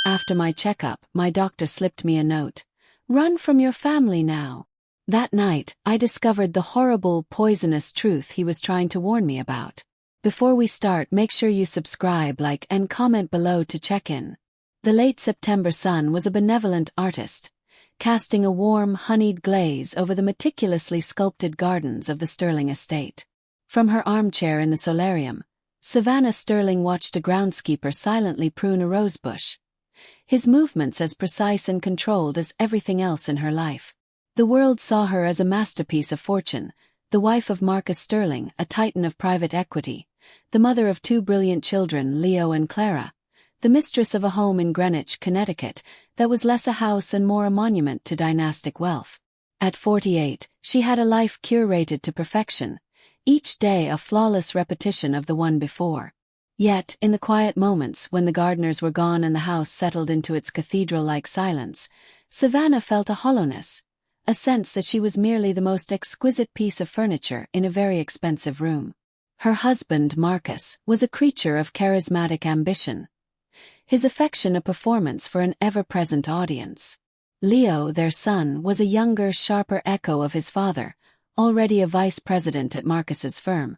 After my checkup, my doctor slipped me a note. Run from your family now. That night, I discovered the horrible, poisonous truth he was trying to warn me about. Before we start, make sure you subscribe, like, and comment below to check in. The late September sun was a benevolent artist, casting a warm, honeyed glaze over the meticulously sculpted gardens of the Sterling estate. From her armchair in the solarium, Sevana Sterling watched a groundskeeper silently prune a rosebush, his movements as precise and controlled as everything else in her life. The world saw her as a masterpiece of fortune, the wife of Marcus Sterling, a titan of private equity, the mother of 2 brilliant children, Leo and Clara, the mistress of a home in Greenwich, Connecticut, that was less a house and more a monument to dynastic wealth. At 48, she had a life curated to perfection, each day a flawless repetition of the one before. Yet, in the quiet moments when the gardeners were gone and the house settled into its cathedral-like silence, Sevana felt a hollowness, a sense that she was merely the most exquisite piece of furniture in a very expensive room. Her husband, Marcus, was a creature of charismatic ambition, his affection a performance for an ever-present audience. Leo, their son, was a younger, sharper echo of his father, already a vice president at Marcus's firm,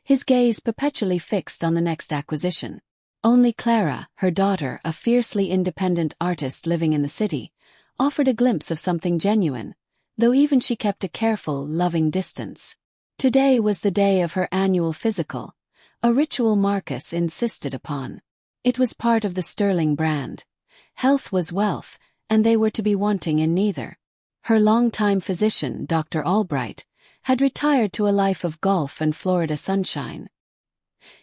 his gaze perpetually fixed on the next acquisition. Only Clara, her daughter, a fiercely independent artist living in the city, offered a glimpse of something genuine, though even she kept a careful, loving distance. Today was the day of her annual physical, a ritual Marcus insisted upon. It was part of the Sterling brand. Health was wealth, and they were to be wanting in neither. Her longtime physician, Dr. Albright, had retired to a life of golf and Florida sunshine.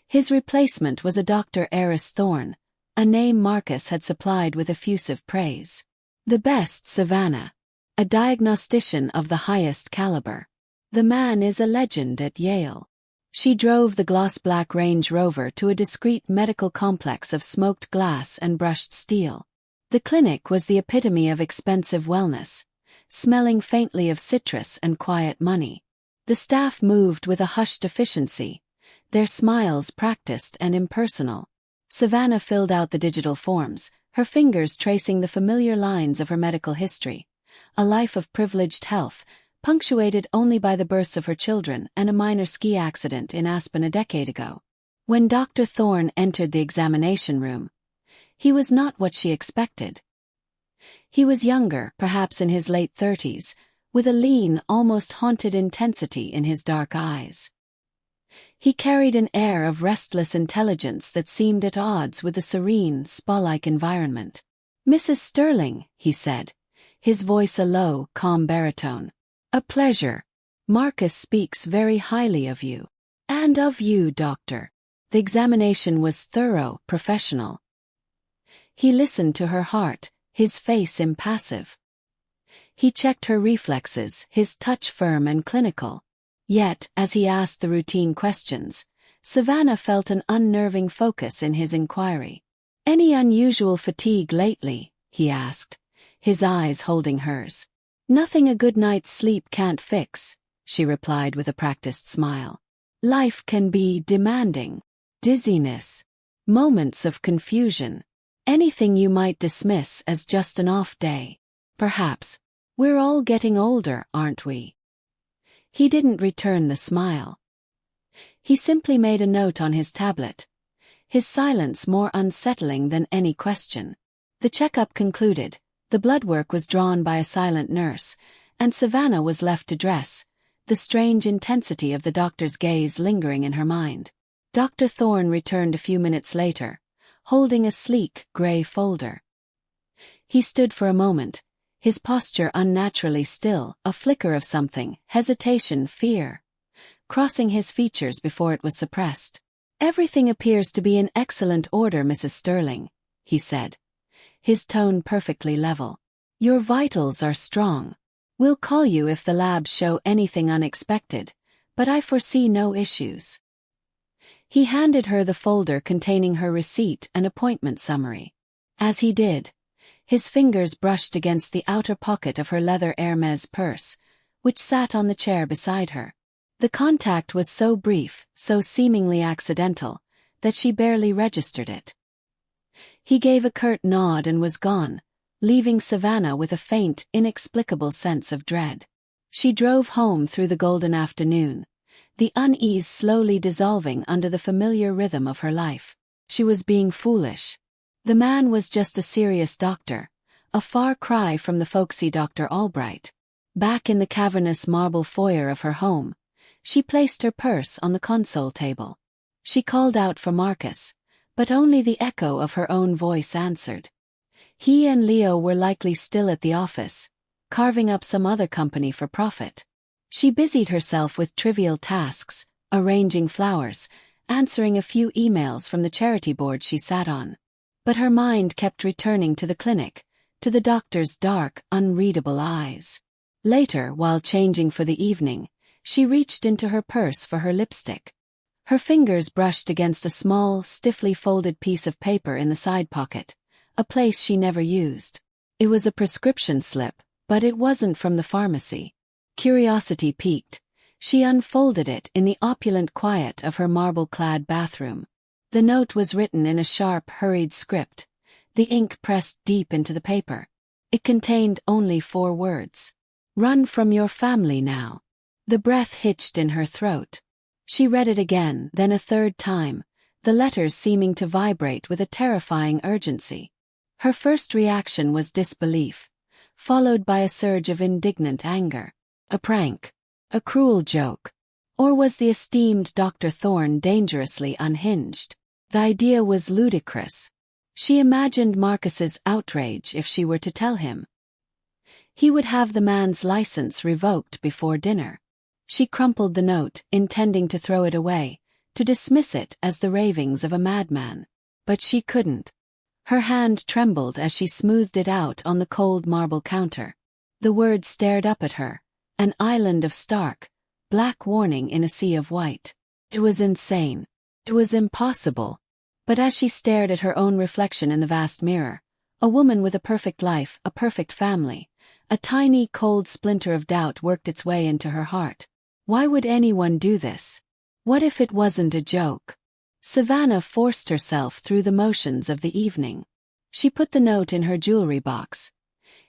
His replacement was a Dr. Eris Thorne, a name Marcus had supplied with effusive praise. The best Sevana, a diagnostician of the highest caliber. The man is a legend at Yale. She drove the gloss-black Range Rover to a discreet medical complex of smoked glass and brushed steel. The clinic was the epitome of expensive wellness, smelling faintly of citrus and quiet money. The staff moved with a hushed efficiency, their smiles practiced and impersonal. Sevana filled out the digital forms, her fingers tracing the familiar lines of her medical history. A life of privileged health, punctuated only by the births of her children and a minor ski accident in Aspen a decade ago. When Dr. Thorne entered the examination room, he was not what she expected. He was younger, perhaps in his late 30s, with a lean, almost haunted intensity in his dark eyes. He carried an air of restless intelligence that seemed at odds with the serene, spa-like environment. "Mrs. Sterling," he said, his voice a low, calm baritone. "A pleasure. Marcus speaks very highly of you." "And of you, doctor." The examination was thorough, professional. He listened to her heart, his face impassive. He checked her reflexes, his touch firm and clinical. Yet, as he asked the routine questions, Sevana felt an unnerving focus in his inquiry. "Any unusual fatigue lately?" he asked, his eyes holding hers. "Nothing a good night's sleep can't fix," she replied with a practiced smile. "Life can be demanding. Dizziness. Moments of confusion. Anything you might dismiss as just an off day. Perhaps. We're all getting older, aren't we?" He didn't return the smile. He simply made a note on his tablet, his silence more unsettling than any question. The checkup concluded, the blood work was drawn by a silent nurse, and Sevana was left to dress, the strange intensity of the doctor's gaze lingering in her mind. Dr. Thorne returned a few minutes later, holding a sleek, gray folder. He stood for a moment, his posture unnaturally still, a flicker of something, hesitation, fear, crossing his features before it was suppressed. "Everything appears to be in excellent order, Mrs. Sterling," he said, his tone perfectly level. "Your vitals are strong. We'll call you if the labs show anything unexpected, but I foresee no issues." He handed her the folder containing her receipt and appointment summary. As he did, his fingers brushed against the outer pocket of her leather Hermes purse, which sat on the chair beside her. The contact was so brief, so seemingly accidental, that she barely registered it. He gave a curt nod and was gone, leaving Sevana with a faint, inexplicable sense of dread. She drove home through the golden afternoon, the unease slowly dissolving under the familiar rhythm of her life. She was being foolish. The man was just a serious doctor, a far cry from the folksy Dr. Albright. Back in the cavernous marble foyer of her home, she placed her purse on the console table. She called out for Marcus, but only the echo of her own voice answered. He and Leo were likely still at the office, carving up some other company for profit. She busied herself with trivial tasks, arranging flowers, answering a few emails from the charity board she sat on. But her mind kept returning to the clinic, to the doctor's dark, unreadable eyes. Later, while changing for the evening, she reached into her purse for her lipstick. Her fingers brushed against a small, stiffly folded piece of paper in the side pocket, a place she never used. It was a prescription slip, but it wasn't from the pharmacy. Curiosity piqued. She unfolded it in the opulent quiet of her marble-clad bathroom. The note was written in a sharp, hurried script, the ink pressed deep into the paper. It contained only 4 words. "Run from your family now." The breath hitched in her throat. She read it again, then a third time, the letters seeming to vibrate with a terrifying urgency. Her first reaction was disbelief, followed by a surge of indignant anger. A prank? A cruel joke? Or was the esteemed Dr. Thorne dangerously unhinged? The idea was ludicrous. She imagined Marcus's outrage if she were to tell him. He would have the man's license revoked before dinner. She crumpled the note, intending to throw it away, to dismiss it as the ravings of a madman. But she couldn't. Her hand trembled as she smoothed it out on the cold marble counter. The words stared up at her, an island of stark, black warning in a sea of white. It was insane. It was impossible. But as she stared at her own reflection in the vast mirror, a woman with a perfect life, a perfect family, a tiny cold splinter of doubt worked its way into her heart. Why would anyone do this? What if it wasn't a joke? Sevana forced herself through the motions of the evening. She put the note in her jewelry box,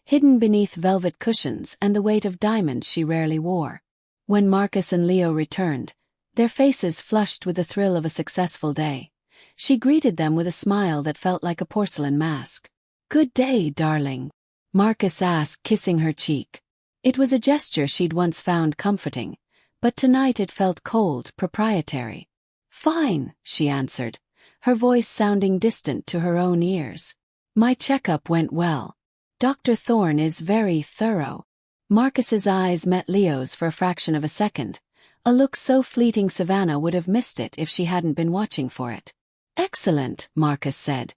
hidden beneath velvet cushions and the weight of diamonds she rarely wore. When Marcus and Leo returned, their faces flushed with the thrill of a successful day, she greeted them with a smile that felt like a porcelain mask. "Good day, darling," Marcus asked, kissing her cheek. It was a gesture she'd once found comforting, but tonight it felt cold, proprietary. "Fine," she answered, her voice sounding distant to her own ears. "My checkup went well. Dr. Thorne is very thorough." Marcus's eyes met Leo's for a fraction of a second, a look so fleeting Sevana would have missed it if she hadn't been watching for it. "Excellent," Marcus said,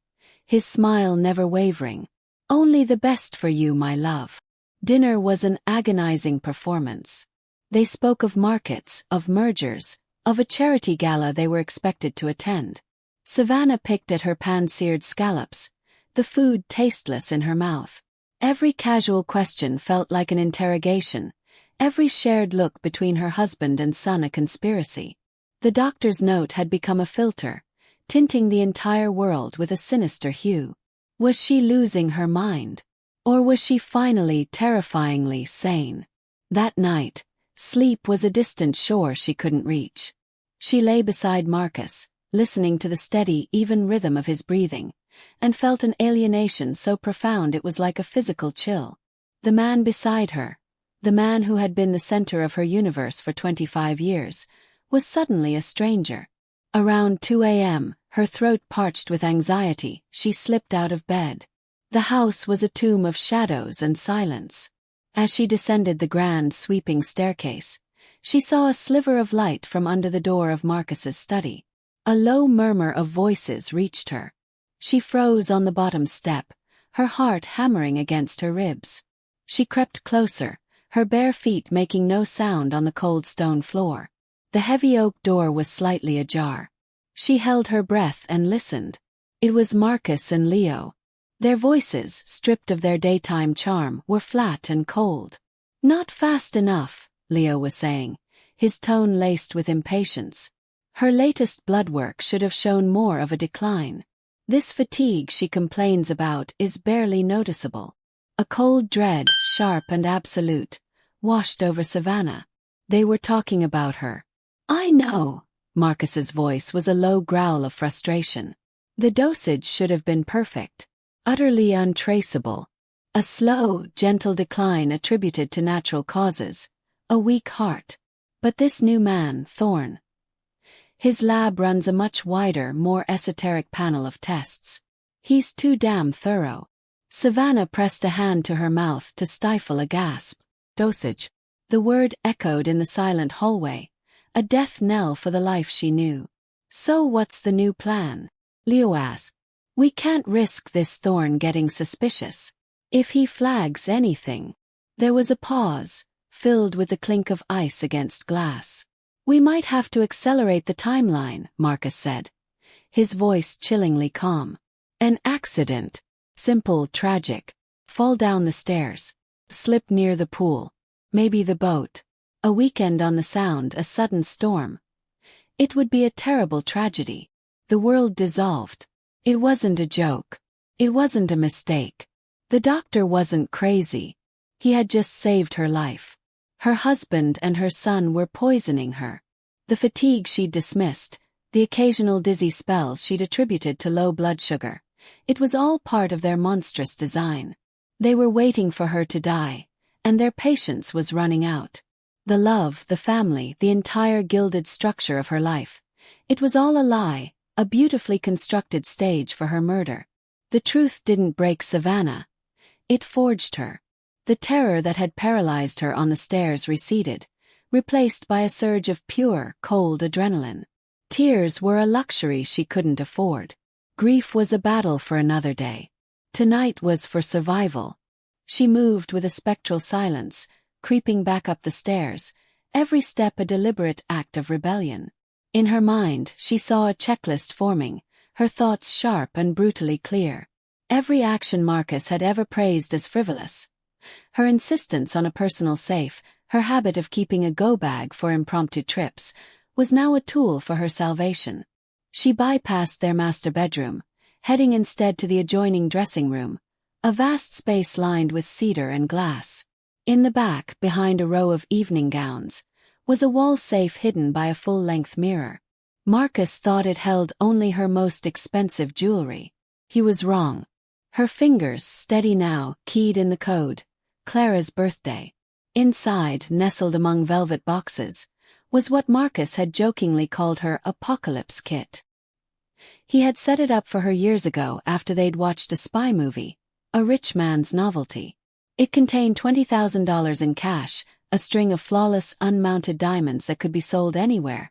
his smile never wavering. "Only the best for you, my love." Dinner was an agonizing performance. They spoke of markets, of mergers, of a charity gala they were expected to attend. Sevana picked at her pan-seared scallops, the food tasteless in her mouth. Every casual question felt like an interrogation, every shared look between her husband and son a conspiracy. The doctor's note had become a filter, tinting the entire world with a sinister hue. Was she losing her mind? Or was she finally terrifyingly sane? That night, sleep was a distant shore she couldn't reach. She lay beside Marcus, listening to the steady, even rhythm of his breathing, and felt an alienation so profound it was like a physical chill. The man beside her, the man who had been the center of her universe for 25 years, was suddenly a stranger. Around 2 a.m., her throat parched with anxiety, she slipped out of bed. The house was a tomb of shadows and silence. As she descended the grand, sweeping staircase, she saw a sliver of light from under the door of Marcus's study. A low murmur of voices reached her. She froze on the bottom step, her heart hammering against her ribs. She crept closer, her bare feet making no sound on the cold stone floor. The heavy oak door was slightly ajar. She held her breath and listened. It was Marcus and Leo. Their voices, stripped of their daytime charm, were flat and cold. "Not fast enough," Leo was saying, his tone laced with impatience. Her latest blood work should have shown more of a decline. This fatigue she complains about is barely noticeable. A cold dread, sharp and absolute, washed over Sevana. They were talking about her. I know. Marcus's voice was a low growl of frustration. The dosage should have been perfect. Utterly untraceable. A slow, gentle decline attributed to natural causes. A weak heart. But this new man, Thorne. His lab runs a much wider, more esoteric panel of tests. He's too damn thorough. Sevana pressed a hand to her mouth to stifle a gasp. Dosage. The word echoed in the silent hallway. A death knell for the life she knew. So what's the new plan? Leo asked. We can't risk this Thorne getting suspicious. If he flags anything. There was a pause, filled with the clink of ice against glass. We might have to accelerate the timeline, Marcus said. His voice chillingly calm. An accident. Simple, tragic. Fall down the stairs. Slip near the pool. Maybe the boat. A weekend on the Sound, a sudden storm. It would be a terrible tragedy. The world dissolved. It wasn't a joke. It wasn't a mistake. The doctor wasn't crazy. He had just saved her life. Her husband and her son were poisoning her. The fatigue she'd dismissed, the occasional dizzy spells she'd attributed to low blood sugar, it was all part of their monstrous design. They were waiting for her to die, and their patience was running out. The love, the family, the entire gilded structure of her life. It was all a lie, a beautifully constructed stage for her murder. The truth didn't break Sevana. It forged her. The terror that had paralyzed her on the stairs receded, replaced by a surge of pure, cold adrenaline. Tears were a luxury she couldn't afford. Grief was a battle for another day. Tonight was for survival. She moved with a spectral silence, creeping back up the stairs, every step a deliberate act of rebellion. In her mind, she saw a checklist forming, her thoughts sharp and brutally clear. Every action Marcus had ever praised as frivolous. Her insistence on a personal safe, her habit of keeping a go-bag for impromptu trips, was now a tool for her salvation. She bypassed their master bedroom, heading instead to the adjoining dressing room, a vast space lined with cedar and glass. In the back, behind a row of evening gowns, was a wall safe hidden by a full-length mirror. Marcus thought it held only her most expensive jewelry. He was wrong. Her fingers, steady now, keyed in the code. Clara's birthday. Inside, nestled among velvet boxes, was what Marcus had jokingly called her apocalypse kit. He had set it up for her years ago after they'd watched a spy movie, a rich man's novelty. It contained $20,000 in cash, a string of flawless, unmounted diamonds that could be sold anywhere,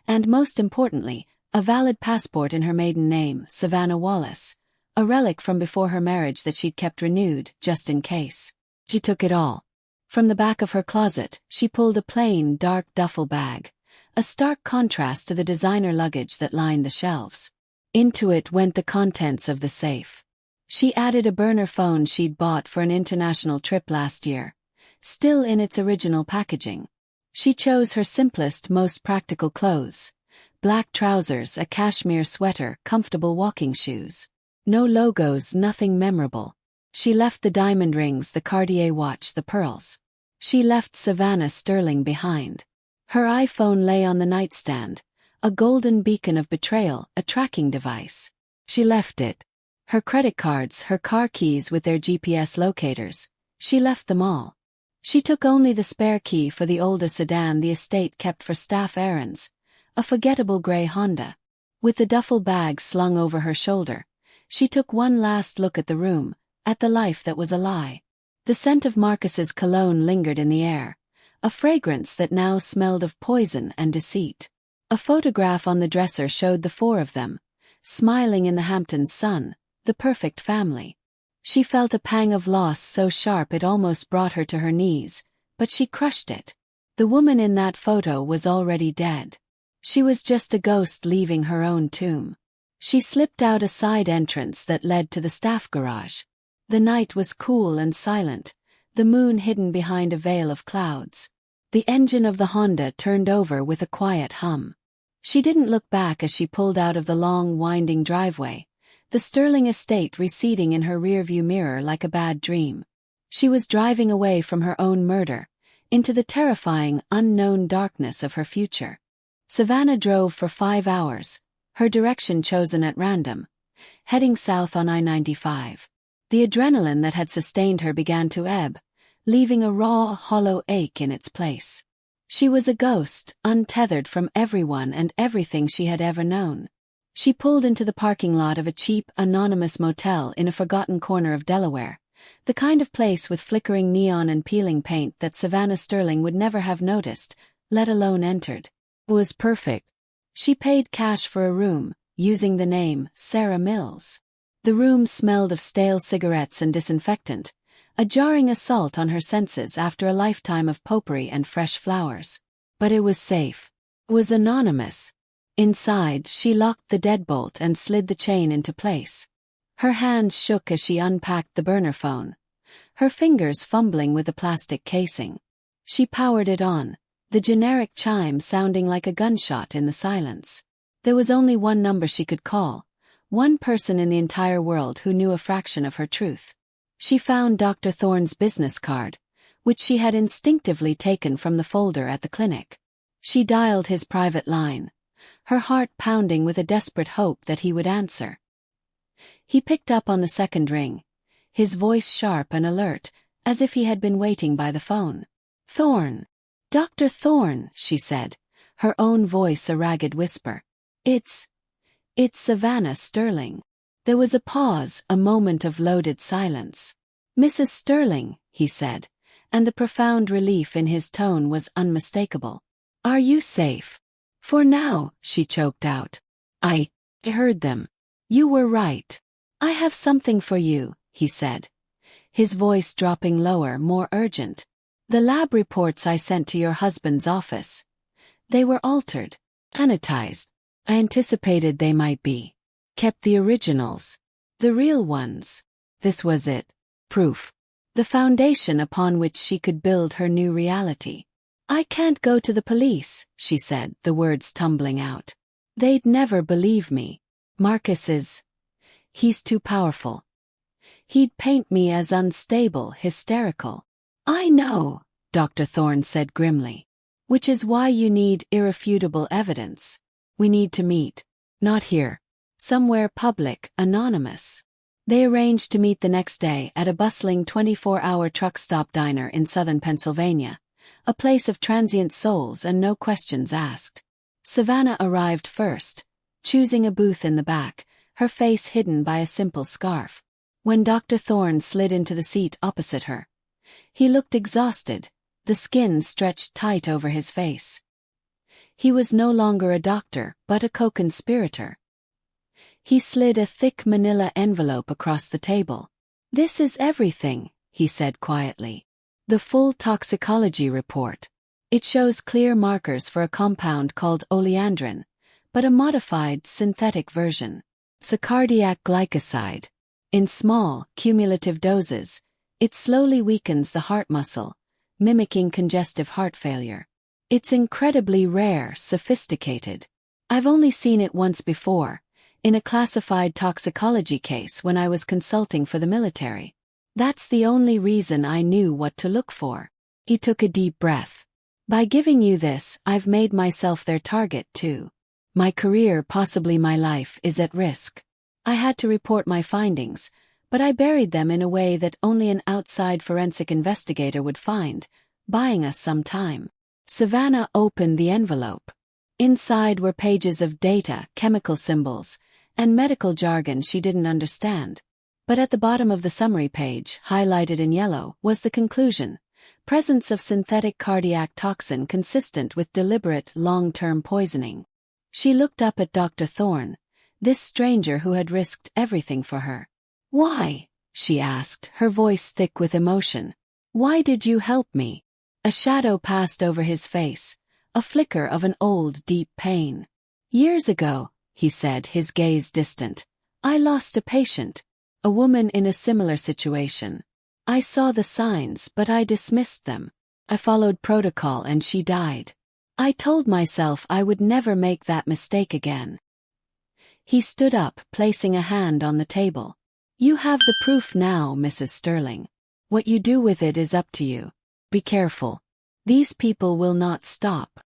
and most importantly, a valid passport in her maiden name, Sevana Wallace, a relic from before her marriage that she'd kept renewed, just in case. She took it all. From the back of her closet, she pulled a plain, dark duffel bag, a stark contrast to the designer luggage that lined the shelves. Into it went the contents of the safe. She added a burner phone she'd bought for an international trip last year, still in its original packaging. She chose her simplest, most practical clothes: black trousers, a cashmere sweater, comfortable walking shoes. No logos, nothing memorable. She left the diamond rings, the Cartier watch, the pearls. She left Sevana Sterling behind. Her iPhone lay on the nightstand, a golden beacon of betrayal, a tracking device. She left it. Her credit cards, her car keys with their GPS locators. She left them all. She took only the spare key for the older sedan the estate kept for staff errands, a forgettable gray Honda. With the duffel bag slung over her shoulder, she took one last look at the room, at the life that was a lie. The scent of Marcus's cologne lingered in the air, a fragrance that now smelled of poison and deceit. A photograph on the dresser showed the four of them, smiling in the Hamptons' sun, the perfect family. She felt a pang of loss so sharp it almost brought her to her knees, but she crushed it. The woman in that photo was already dead. She was just a ghost leaving her own tomb. She slipped out a side entrance that led to the staff garage. The night was cool and silent, the moon hidden behind a veil of clouds. The engine of the Honda turned over with a quiet hum. She didn't look back as she pulled out of the long, winding driveway, the Sterling estate receding in her rearview mirror like a bad dream. She was driving away from her own murder, into the terrifying, unknown darkness of her future. Sevana drove for 5 hours, her direction chosen at random, heading south on I-95. The adrenaline that had sustained her began to ebb, leaving a raw, hollow ache in its place. She was a ghost, untethered from everyone and everything she had ever known. She pulled into the parking lot of a cheap, anonymous motel in a forgotten corner of Delaware, the kind of place with flickering neon and peeling paint that Sevana Sterling would never have noticed, let alone entered. It was perfect. She paid cash for a room, using the name Sarah Mills. The room smelled of stale cigarettes and disinfectant, a jarring assault on her senses after a lifetime of potpourri and fresh flowers. But it was safe. It was anonymous. Inside, she locked the deadbolt and slid the chain into place. Her hands shook as she unpacked the burner phone, her fingers fumbling with the plastic casing. She powered it on, the generic chime sounding like a gunshot in the silence. There was only one number she could call, one person in the entire world who knew a fraction of her truth. She found Dr. Thorne's business card, which she had instinctively taken from the folder at the clinic. She dialed his private line, her heart pounding with a desperate hope that he would answer. He picked up on the second ring, his voice sharp and alert, as if he had been waiting by the phone. "Thorne. Dr. Thorne," she said, her own voice a ragged whisper. It's Sevana Sterling." There was a pause, a moment of loaded silence. "Mrs. Sterling," he said, and the profound relief in his tone was unmistakable. "Are you safe?" "For now," she choked out. I heard them. "You were right. I have something for you," he said, his voice dropping lower, more urgent. "The lab reports I sent to your husband's office. They were altered, annotated. I anticipated they might be. Kept the originals. The real ones. This was it. Proof. The foundation upon which she could build her new reality." "I can't go to the police," she said, the words tumbling out. "They'd never believe me. He's too powerful. He'd paint me as unstable, hysterical." "I know," Dr. Thorne said grimly. "Which is why you need irrefutable evidence. We need to meet. Not here. Somewhere public, anonymous." They arranged to meet the next day at a bustling 24-hour truck stop diner in southern Pennsylvania, a place of transient souls and no questions asked. Sevana arrived first, choosing a booth in the back, her face hidden by a simple scarf. When Dr. Thorne slid into the seat opposite her, he looked exhausted, the skin stretched tight over his face. He was no longer a doctor, but a co-conspirator. He slid a thick manila envelope across the table. "This is everything," he said quietly. "The full toxicology report. It shows clear markers for a compound called oleandrin, but a modified, synthetic version. It's a cardiac glycoside. In small, cumulative doses, it slowly weakens the heart muscle, mimicking congestive heart failure. It's incredibly rare, sophisticated. I've only seen it once before, in a classified toxicology case when I was consulting for the military. That's the only reason I knew what to look for." He took a deep breath. "By giving you this, I've made myself their target too. My career, possibly my life, is at risk. I had to report my findings, but I buried them in a way that only an outside forensic investigator would find, buying us some time." Sevana opened the envelope. Inside were pages of data, chemical symbols, and medical jargon she didn't understand. But at the bottom of the summary page, highlighted in yellow, was the conclusion: presence of synthetic cardiac toxin consistent with deliberate, long-term poisoning. She looked up at Dr. Thorne, this stranger who had risked everything for her. "Why?" she asked, her voice thick with emotion. "Why did you help me?" A shadow passed over his face, a flicker of an old, deep pain. "Years ago," he said, his gaze distant, "I lost a patient, a woman in a similar situation. I saw the signs, but I dismissed them. I followed protocol and she died. I told myself I would never make that mistake again." He stood up, placing a hand on the table. "You have the proof now, Mrs. Sterling. What you do with it is up to you. Be careful. These people will not stop."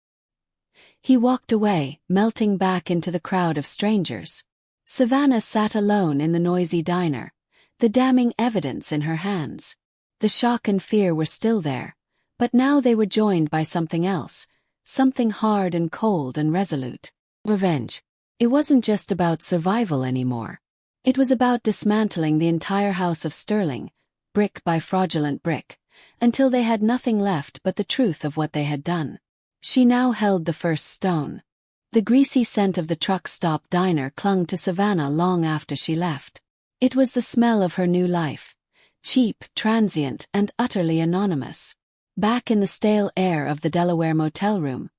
He walked away, melting back into the crowd of strangers. Sevana sat alone in the noisy diner, the damning evidence in her hands. The shock and fear were still there, but now they were joined by something else, something hard and cold and resolute. Revenge. It wasn't just about survival anymore. It was about dismantling the entire house of Sterling, brick by fraudulent brick, until they had nothing left but the truth of what they had done. She now held the first stone. The greasy scent of the truck stop diner clung to Sevana long after she left. It was the smell of her new life, cheap, transient, and utterly anonymous. Back in the stale air of the Delaware motel room,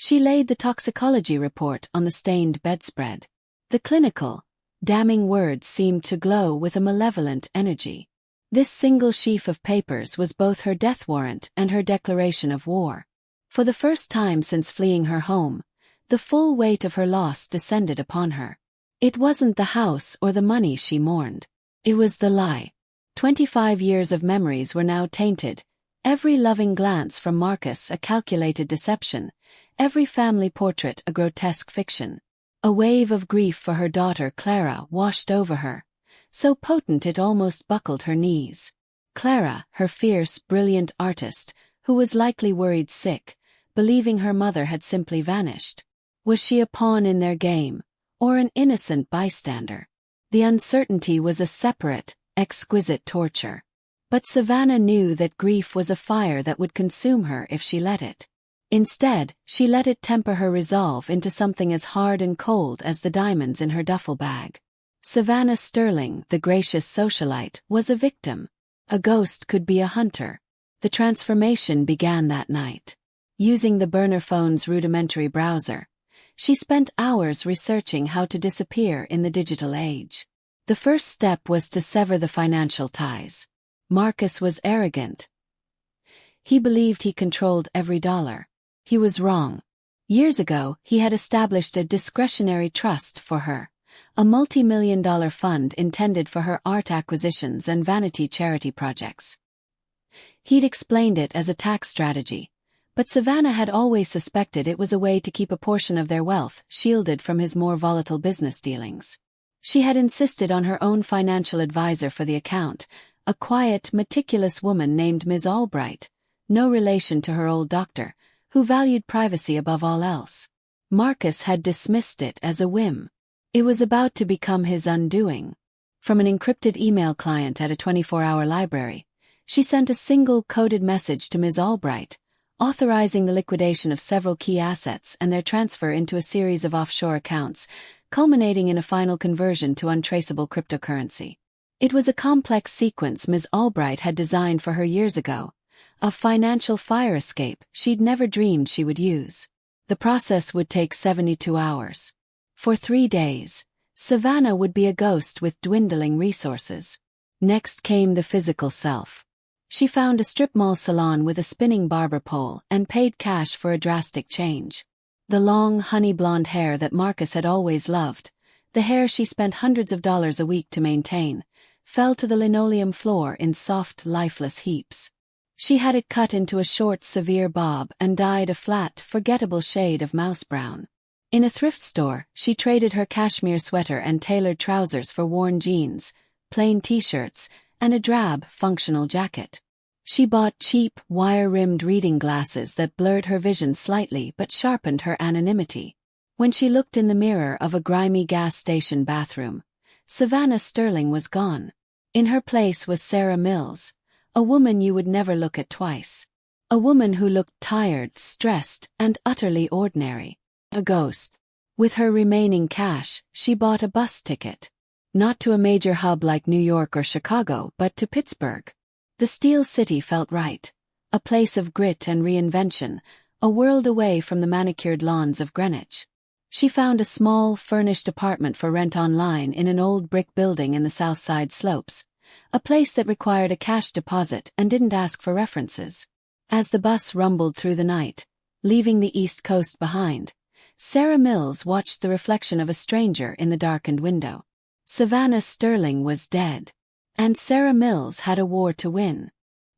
she laid the toxicology report on the stained bedspread. The clinical, damning words seemed to glow with a malevolent energy. This single sheaf of papers was both her death warrant and her declaration of war. For the first time since fleeing her home, the full weight of her loss descended upon her. It wasn't the house or the money she mourned. It was the lie. 25 years of memories were now tainted, every loving glance from Marcus a calculated deception, every family portrait a grotesque fiction. A wave of grief for her daughter Clara washed over her, so potent it almost buckled her knees. Clara, her fierce, brilliant artist, who was likely worried sick, believing her mother had simply vanished. Was she a pawn in their game, or an innocent bystander? The uncertainty was a separate, exquisite torture. But Sevana knew that grief was a fire that would consume her if she let it. Instead, she let it temper her resolve into something as hard and cold as the diamonds in her duffel bag. Sevana Sterling, the gracious socialite, was a victim. A ghost could be a hunter. The transformation began that night. Using the burner phone's rudimentary browser, she spent hours researching how to disappear in the digital age. The first step was to sever the financial ties. Marcus was arrogant. He believed he controlled every dollar. He was wrong. Years ago, he had established a discretionary trust for her, a multi-million-dollar fund intended for her art acquisitions and vanity charity projects. He'd explained it as a tax strategy, but Sevana had always suspected it was a way to keep a portion of their wealth shielded from his more volatile business dealings. She had insisted on her own financial advisor for the account, a quiet, meticulous woman named Ms. Albright, no relation to her old doctor, who valued privacy above all else. Marcus had dismissed it as a whim. It was about to become his undoing. From an encrypted email client at a 24-hour library, she sent a single coded message to Ms. Albright, authorizing the liquidation of several key assets and their transfer into a series of offshore accounts, culminating in a final conversion to untraceable cryptocurrency. It was a complex sequence Ms. Albright had designed for her years ago, a financial fire escape she'd never dreamed she would use. The process would take 72 hours. For 3 days, Sevana would be a ghost with dwindling resources. Next came the physical self. She found a strip mall salon with a spinning barber pole and paid cash for a drastic change. The long, honey-blonde hair that Marcus had always loved, the hair she spent hundreds of dollars a week to maintain, fell to the linoleum floor in soft, lifeless heaps. She had it cut into a short, severe bob and dyed a flat, forgettable shade of mouse brown. In a thrift store, she traded her cashmere sweater and tailored trousers for worn jeans, plain t-shirts, and a drab, functional jacket. She bought cheap, wire-rimmed reading glasses that blurred her vision slightly but sharpened her anonymity. When she looked in the mirror of a grimy gas station bathroom, Sevana Sterling was gone. In her place was Sarah Mills, a woman you would never look at twice. A woman who looked tired, stressed, and utterly ordinary. A ghost. With her remaining cash, she bought a bus ticket. Not to a major hub like New York or Chicago, but to Pittsburgh. The Steel City felt right. A place of grit and reinvention, a world away from the manicured lawns of Greenwich. She found a small, furnished apartment for rent online in an old brick building in the South Side slopes, a place that required a cash deposit and didn't ask for references. As the bus rumbled through the night, leaving the East Coast behind, Sarah Mills watched the reflection of a stranger in the darkened window. Sevana Sterling was dead. And Sarah Mills had a war to win.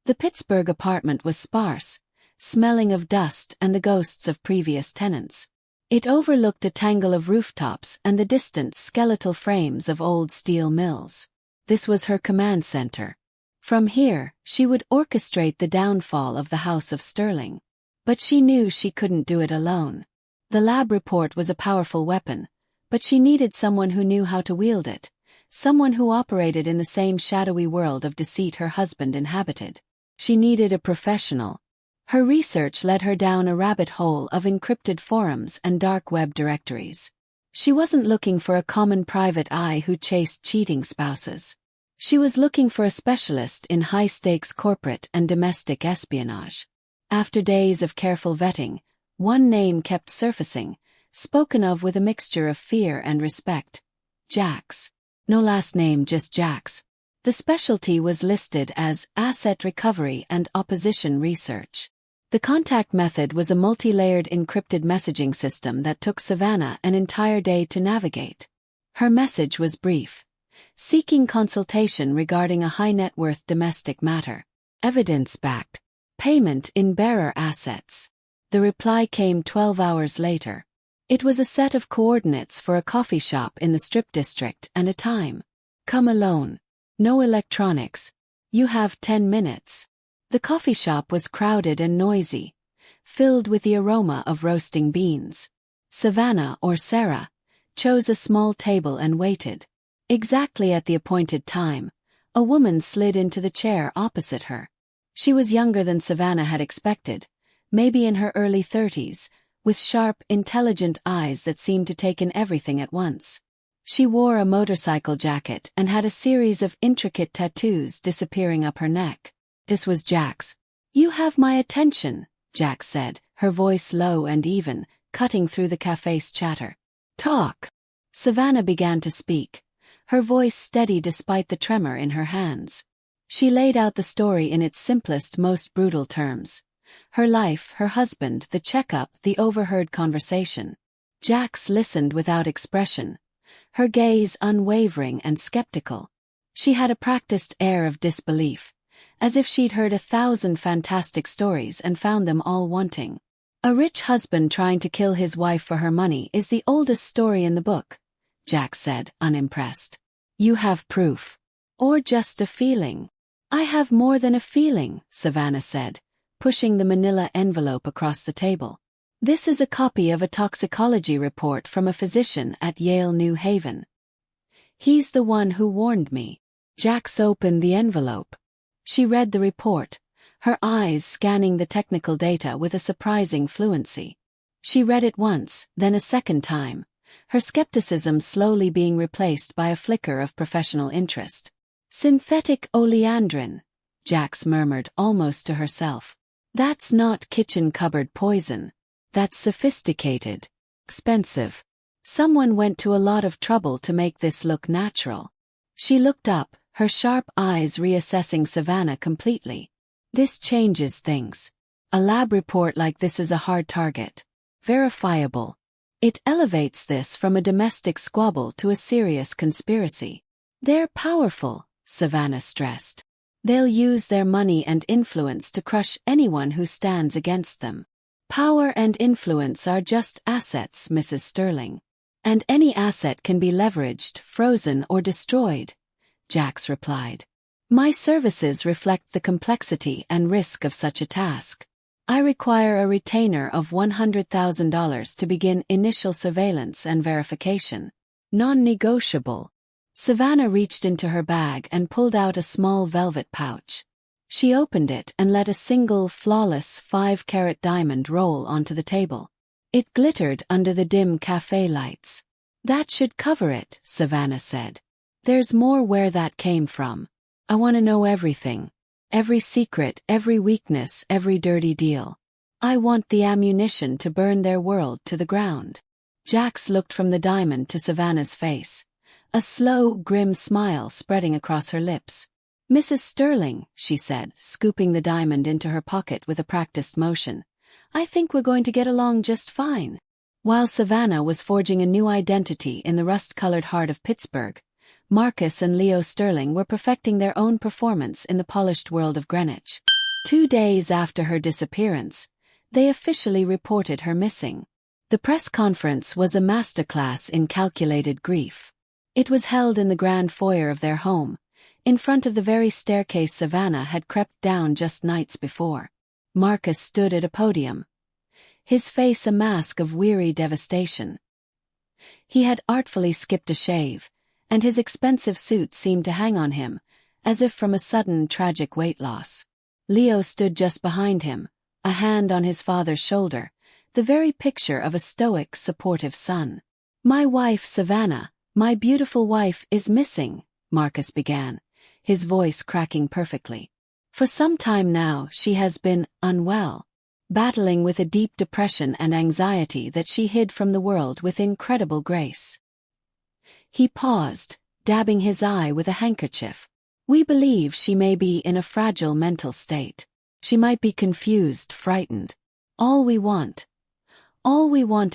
The Pittsburgh apartment was sparse, smelling of dust and the ghosts of previous tenants. It overlooked a tangle of rooftops and the distant skeletal frames of old steel mills. This was her command center. From here, she would orchestrate the downfall of the House of Sterling. But she knew she couldn't do it alone. The lab report was a powerful weapon, but she needed someone who knew how to wield it, someone who operated in the same shadowy world of deceit her husband inhabited. She needed a professional. Her research led her down a rabbit hole of encrypted forums and dark web directories. She wasn't looking for a common private eye who chased cheating spouses. She was looking for a specialist in high-stakes corporate and domestic espionage. After days of careful vetting, one name kept surfacing, spoken of with a mixture of fear and respect. Jax. No last name, just Jax. The specialty was listed as asset recovery and opposition research. The contact method was a multi-layered encrypted messaging system that took Sevana an entire day to navigate. Her message was brief. Seeking consultation regarding a high-net-worth domestic matter. Evidence-backed. Payment in bearer assets. The reply came 12 hours later. It was a set of coordinates for a coffee shop in the Strip District and a time. Come alone. No electronics. You have 10 minutes. The coffee shop was crowded and noisy, filled with the aroma of roasting beans. Sevana, or Sarah, chose a small table and waited. Exactly at the appointed time, a woman slid into the chair opposite her. She was younger than Sevana had expected, maybe in her early 30s, with sharp, intelligent eyes that seemed to take in everything at once. She wore a motorcycle jacket and had a series of intricate tattoos disappearing up her neck. This was Jax. "You have my attention," Jax said, her voice low and even, cutting through the cafe's chatter. "Talk." Sevana began to speak, her voice steady despite the tremor in her hands. She laid out the story in its simplest, most brutal terms. Her life, her husband, the checkup, the overheard conversation. Jax listened without expression, her gaze unwavering and skeptical. She had a practiced air of disbelief, as if she'd heard 1,000 fantastic stories and found them all wanting. A rich husband trying to kill his wife for her money is the oldest story in the book, Jax said, unimpressed. "You have proof. Or just a feeling?" "I have more than a feeling," Sevana said, pushing the manila envelope across the table. "This is a copy of a toxicology report from a physician at Yale New Haven. He's the one who warned me." Jax opened the envelope. She read the report, her eyes scanning the technical data with a surprising fluency. She read it once, then a second time, her skepticism slowly being replaced by a flicker of professional interest. "Synthetic oleandrin," Jax murmured almost to herself. "That's not kitchen cupboard poison. That's sophisticated. Expensive. Someone went to a lot of trouble to make this look natural." She looked up, her sharp eyes reassessing Sevana completely. "This changes things. A lab report like this is a hard target. Verifiable. It elevates this from a domestic squabble to a serious conspiracy." "They're powerful," Sevana stressed. "They'll use their money and influence to crush anyone who stands against them." "Power and influence are just assets, Mrs. Sterling. And any asset can be leveraged, frozen or destroyed," Jax replied. "My services reflect the complexity and risk of such a task. I require a retainer of $100,000 to begin initial surveillance and verification. Non-negotiable." Sevana reached into her bag and pulled out a small velvet pouch. She opened it and let a single, flawless 5-carat diamond roll onto the table. It glittered under the dim cafe lights. "That should cover it," Sevana said. "There's more where that came from. I want to know everything. Every secret, every weakness, every dirty deal. I want the ammunition to burn their world to the ground." Jax looked from the diamond to Sevana's face, a slow, grim smile spreading across her lips. "Mrs. Sterling," she said, scooping the diamond into her pocket with a practiced motion, "I think we're going to get along just fine." While Sevana was forging a new identity in the rust-colored heart of Pittsburgh, Marcus and Leo Sterling were perfecting their own performance in the polished world of Greenwich. 2 days after her disappearance, they officially reported her missing. The press conference was a masterclass in calculated grief. It was held in the grand foyer of their home, in front of the very staircase Sevana had crept down just nights before. Marcus stood at a podium, his face a mask of weary devastation. He had artfully skipped a shave, and his expensive suit seemed to hang on him, as if from a sudden tragic weight loss. Leo stood just behind him, a hand on his father's shoulder, the very picture of a stoic, supportive son. "My wife, Sevana, my beautiful wife, is missing," Marcus began, his voice cracking perfectly. "For some time now she has been unwell, battling with a deep depression and anxiety that she hid from the world with incredible grace." He paused, dabbing his eye with a handkerchief. "We believe she may be in a fragile mental state. She might be confused, frightened. All we want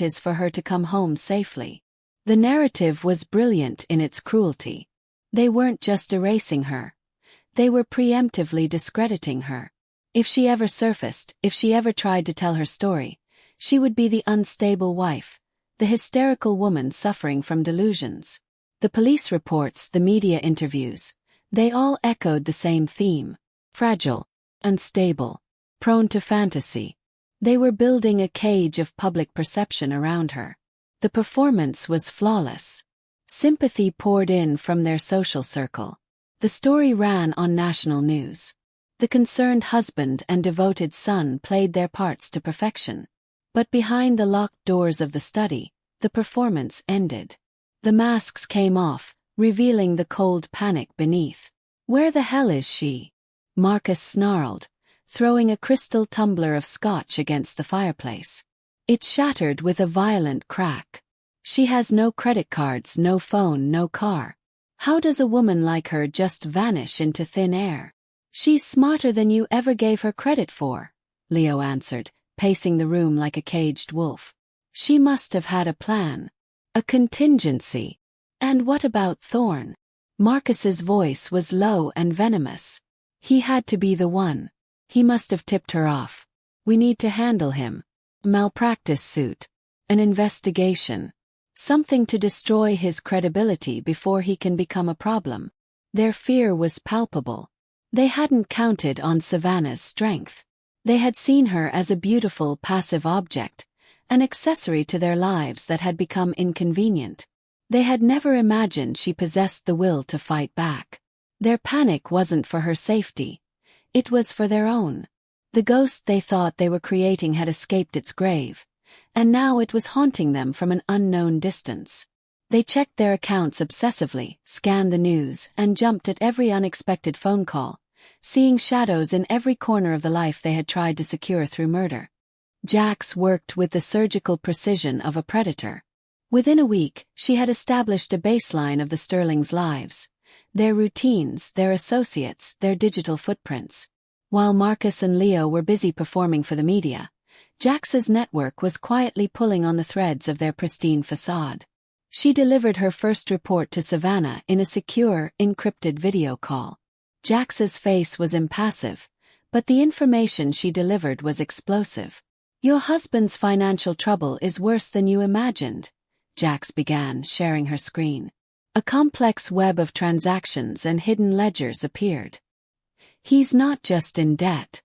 is for her to come home safely." The narrative was brilliant in its cruelty. They weren't just erasing her. They were preemptively discrediting her. If she ever surfaced, if she ever tried to tell her story, she would be the unstable wife, the hysterical woman suffering from delusions. The police reports, the media interviews, they all echoed the same theme: fragile, unstable, prone to fantasy. They were building a cage of public perception around her. The performance was flawless. Sympathy poured in from their social circle. The story ran on national news. The concerned husband and devoted son played their parts to perfection. But behind the locked doors of the study, the performance ended. The masks came off, revealing the cold panic beneath. "Where the hell is she?" Marcus snarled, throwing a crystal tumbler of scotch against the fireplace. It shattered with a violent crack. "She has no credit cards, no phone, no car. How does a woman like her just vanish into thin air?" "She's smarter than you ever gave her credit for," Leo answered, pacing the room like a caged wolf. "She must have had a plan. A contingency. And what about Thorne?" Marcus's voice was low and venomous. "He had to be the one. He must have tipped her off. We need to handle him. Malpractice suit. An investigation. Something to destroy his credibility before he can become a problem." Their fear was palpable. They hadn't counted on Sevana's strength. They had seen her as a beautiful passive object, an accessory to their lives that had become inconvenient. They had never imagined she possessed the will to fight back. Their panic wasn't for her safety. It was for their own. The ghost they thought they were creating had escaped its grave, and now it was haunting them from an unknown distance. They checked their accounts obsessively, scanned the news, and jumped at every unexpected phone call, seeing shadows in every corner of the life they had tried to secure through murder. Jax worked with the surgical precision of a predator. Within a week, she had established a baseline of the Sterlings' lives, their routines, their associates, their digital footprints. While Marcus and Leo were busy performing for the media, Jax's network was quietly pulling on the threads of their pristine facade. She delivered her first report to Sevana in a secure, encrypted video call. Jax's face was impassive, but the information she delivered was explosive. "Your husband's financial trouble is worse than you imagined," Jax began, sharing her screen. A complex web of transactions and hidden ledgers appeared. "He's not just in debt.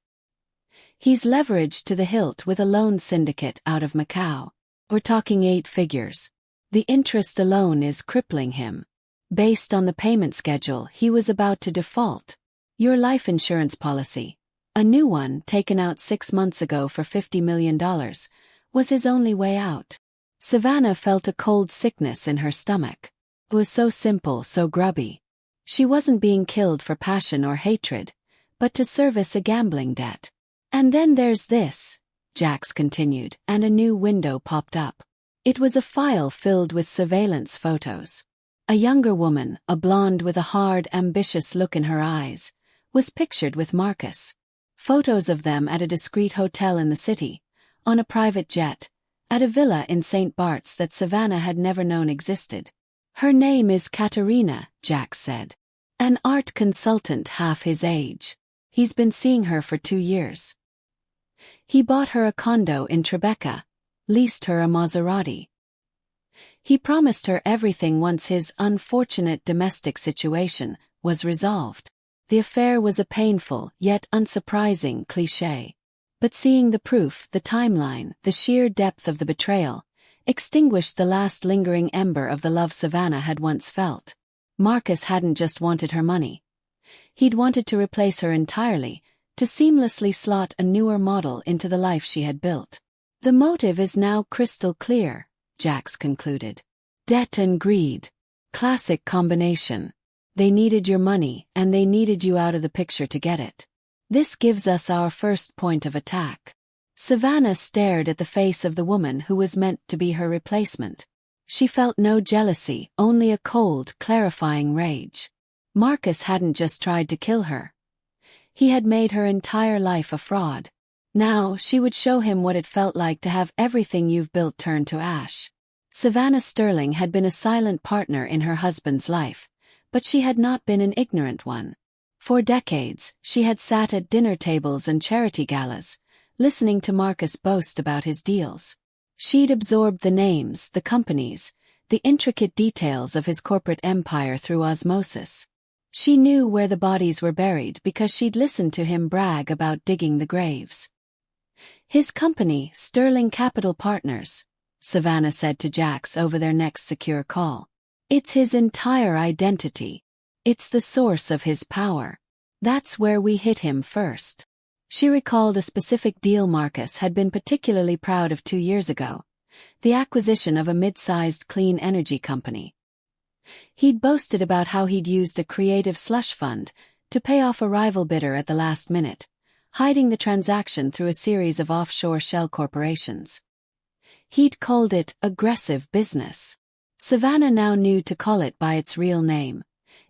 He's leveraged to the hilt with a loan syndicate out of Macau. We're talking 8 figures. The interest alone is crippling him. Based on the payment schedule, he was about to default. Your life insurance policy, a new one taken out 6 months ago for $50 million, was his only way out." Sevana felt a cold sickness in her stomach. It was so simple, so grubby. She wasn't being killed for passion or hatred, but to service a gambling debt. "And then there's this," Jax continued, and a new window popped up. It was a file filled with surveillance photos. A younger woman, a blonde with a hard, ambitious look in her eyes, was pictured with Marcus. Photos of them at a discreet hotel in the city, on a private jet, at a villa in St. Bart's that Sevana had never known existed. Her name is Katerina, Jack said. An art consultant half his age. He's been seeing her for 2 years. He bought her a condo in Tribeca, leased her a Maserati. He promised her everything once his unfortunate domestic situation was resolved. The affair was a painful, yet unsurprising cliché. But seeing the proof, the timeline, the sheer depth of the betrayal, extinguished the last lingering ember of the love Sevana had once felt. Marcus hadn't just wanted her money. He'd wanted to replace her entirely, to seamlessly slot a newer model into the life she had built. The motive is now crystal clear, Jax concluded. Debt and greed. Classic combination. They needed your money, and they needed you out of the picture to get it. This gives us our first point of attack. Sevana stared at the face of the woman who was meant to be her replacement. She felt no jealousy, only a cold, clarifying rage. Marcus hadn't just tried to kill her. He had made her entire life a fraud. Now, she would show him what it felt like to have everything you've built turn to ash. Sevana Sterling had been a silent partner in her husband's life, but she had not been an ignorant one. For decades, she had sat at dinner tables and charity galas, listening to Marcus boast about his deals. She'd absorbed the names, the companies, the intricate details of his corporate empire through osmosis. She knew where the bodies were buried because she'd listened to him brag about digging the graves. His company, Sterling Capital Partners, Sevana said to Jax over their next secure call. It's his entire identity. It's the source of his power. That's where we hit him first. She recalled a specific deal Marcus had been particularly proud of 2 years ago, the acquisition of a mid-sized clean energy company. He'd boasted about how he'd used a creative slush fund to pay off a rival bidder at the last minute, hiding the transaction through a series of offshore shell corporations. He'd called it aggressive business. Sevana now knew to call it by its real name: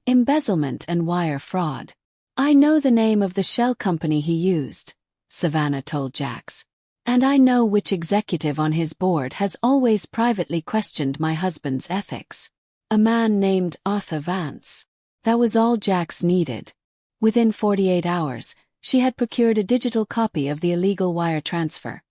embezzlement and wire fraud. I know the name of the shell company he used, Sevana told Jax. And I know which executive on his board has always privately questioned my husband's ethics. A man named Arthur Vance. That was all Jax needed. Within 48 hours, she had procured a digital copy of the illegal wire transfer,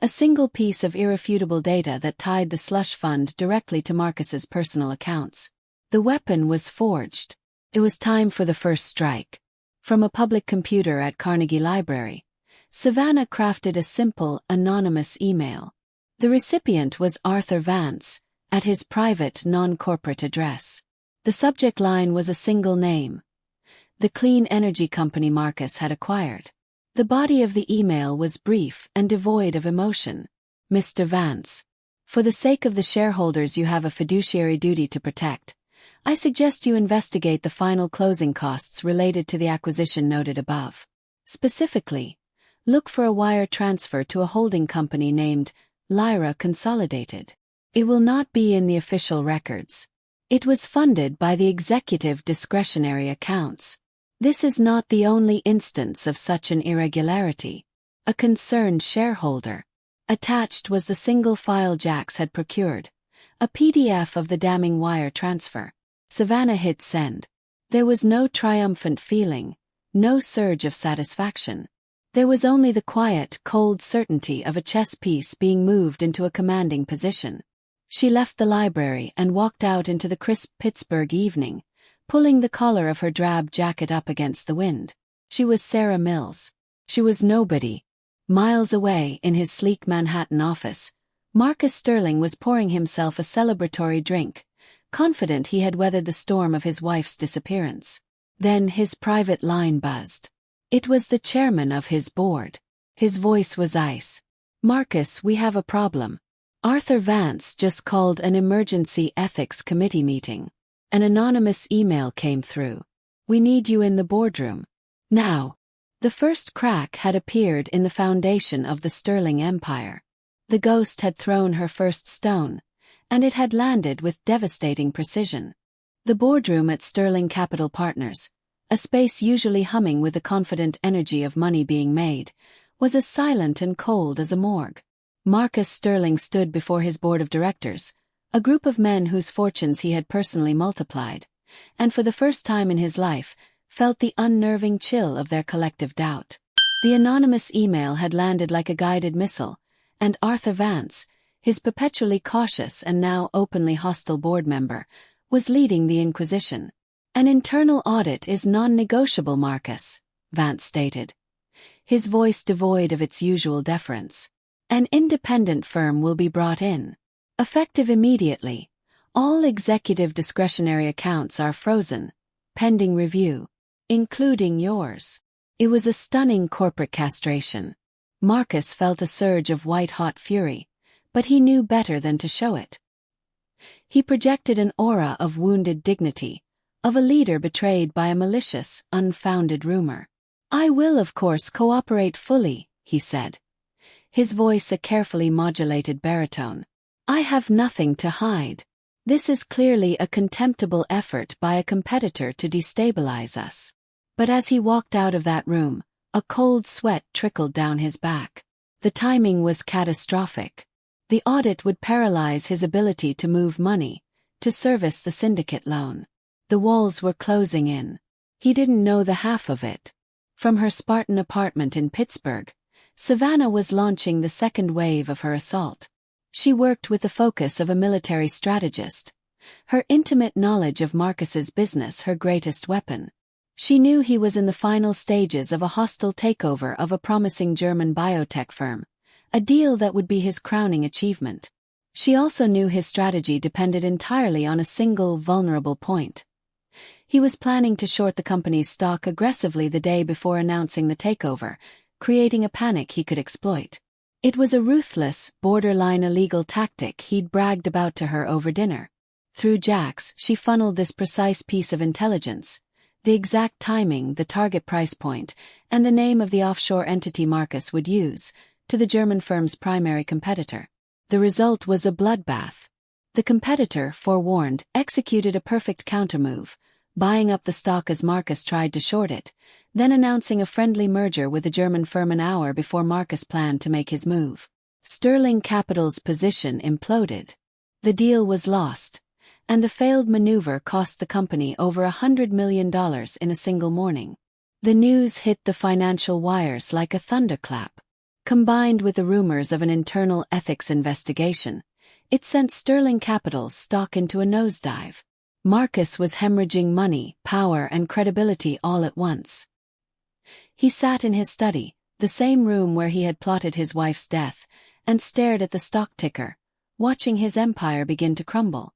a single piece of irrefutable data that tied the slush fund directly to Marcus's personal accounts. The weapon was forged. It was time for the first strike. From a public computer at Carnegie Library, Sevana crafted a simple, anonymous email. The recipient was Arthur Vance, at his private, non-corporate address. The subject line was a single name: the clean energy company Marcus had acquired. The body of the email was brief and devoid of emotion. Mr. Vance, for the sake of the shareholders you have a fiduciary duty to protect, I suggest you investigate the final closing costs related to the acquisition noted above. Specifically, look for a wire transfer to a holding company named Lyra Consolidated. It will not be in the official records. It was funded by the executive discretionary accounts. This is not the only instance of such an irregularity. A concerned shareholder. Attached was the single file Jax had procured, a PDF of the damning wire transfer. Sevana hit send. There was no triumphant feeling, no surge of satisfaction. There was only the quiet, cold certainty of a chess piece being moved into a commanding position. She left the library and walked out into the crisp Pittsburgh evening, pulling the collar of her drab jacket up against the wind. She was Sarah Mills. She was nobody. Miles away, in his sleek Manhattan office, Marcus Sterling was pouring himself a celebratory drink, confident he had weathered the storm of his wife's disappearance. Then his private line buzzed. It was the chairman of his board. His voice was ice. Marcus, we have a problem. Arthur Vance just called an emergency ethics committee meeting. An anonymous email came through. We need you in the boardroom. Now. The first crack had appeared in the foundation of the Sterling Empire. The ghost had thrown her first stone, and it had landed with devastating precision. The boardroom at Sterling Capital Partners, a space usually humming with the confident energy of money being made, was as silent and cold as a morgue. Marcus Sterling stood before his board of directors, a group of men whose fortunes he had personally multiplied, and for the first time in his life, felt the unnerving chill of their collective doubt. The anonymous email had landed like a guided missile, and Arthur Vance, his perpetually cautious and now openly hostile board member, was leading the inquisition. "An internal audit is non-negotiable, Marcus," Vance stated, his voice devoid of its usual deference. "An independent firm will be brought in. Effective immediately. All executive discretionary accounts are frozen, pending review, including yours." It was a stunning corporate castration. Marcus felt a surge of white-hot fury, but he knew better than to show it. He projected an aura of wounded dignity, of a leader betrayed by a malicious, unfounded rumor. "I will of course cooperate fully," he said, his voice a carefully modulated baritone. "I have nothing to hide. This is clearly a contemptible effort by a competitor to destabilize us." But as he walked out of that room, a cold sweat trickled down his back. The timing was catastrophic. The audit would paralyze his ability to move money, to service the syndicate loan. The walls were closing in. He didn't know the half of it. From her Spartan apartment in Pittsburgh, Sevana was launching the second wave of her assault. She worked with the focus of a military strategist, her intimate knowledge of Marcus's business her greatest weapon. She knew he was in the final stages of a hostile takeover of a promising German biotech firm, a deal that would be his crowning achievement. She also knew his strategy depended entirely on a single vulnerable point. He was planning to short the company's stock aggressively the day before announcing the takeover, creating a panic he could exploit. It was a ruthless, borderline illegal tactic he'd bragged about to her over dinner. Through Jax, she funneled this precise piece of intelligence, the exact timing, the target price point, and the name of the offshore entity Marcus would use, to the German firm's primary competitor. The result was a bloodbath. The competitor, forewarned, executed a perfect countermove, buying up the stock as Marcus tried to short it, then announcing a friendly merger with the German firm an hour before Marcus planned to make his move. Sterling Capital's position imploded. The deal was lost, and the failed maneuver cost the company over $100 million in a single morning. The news hit the financial wires like a thunderclap. Combined with the rumors of an internal ethics investigation, it sent Sterling Capital's stock into a nosedive. Marcus was hemorrhaging money, power, and credibility all at once. He sat in his study, the same room where he had plotted his wife's death, and stared at the stock ticker, watching his empire begin to crumble.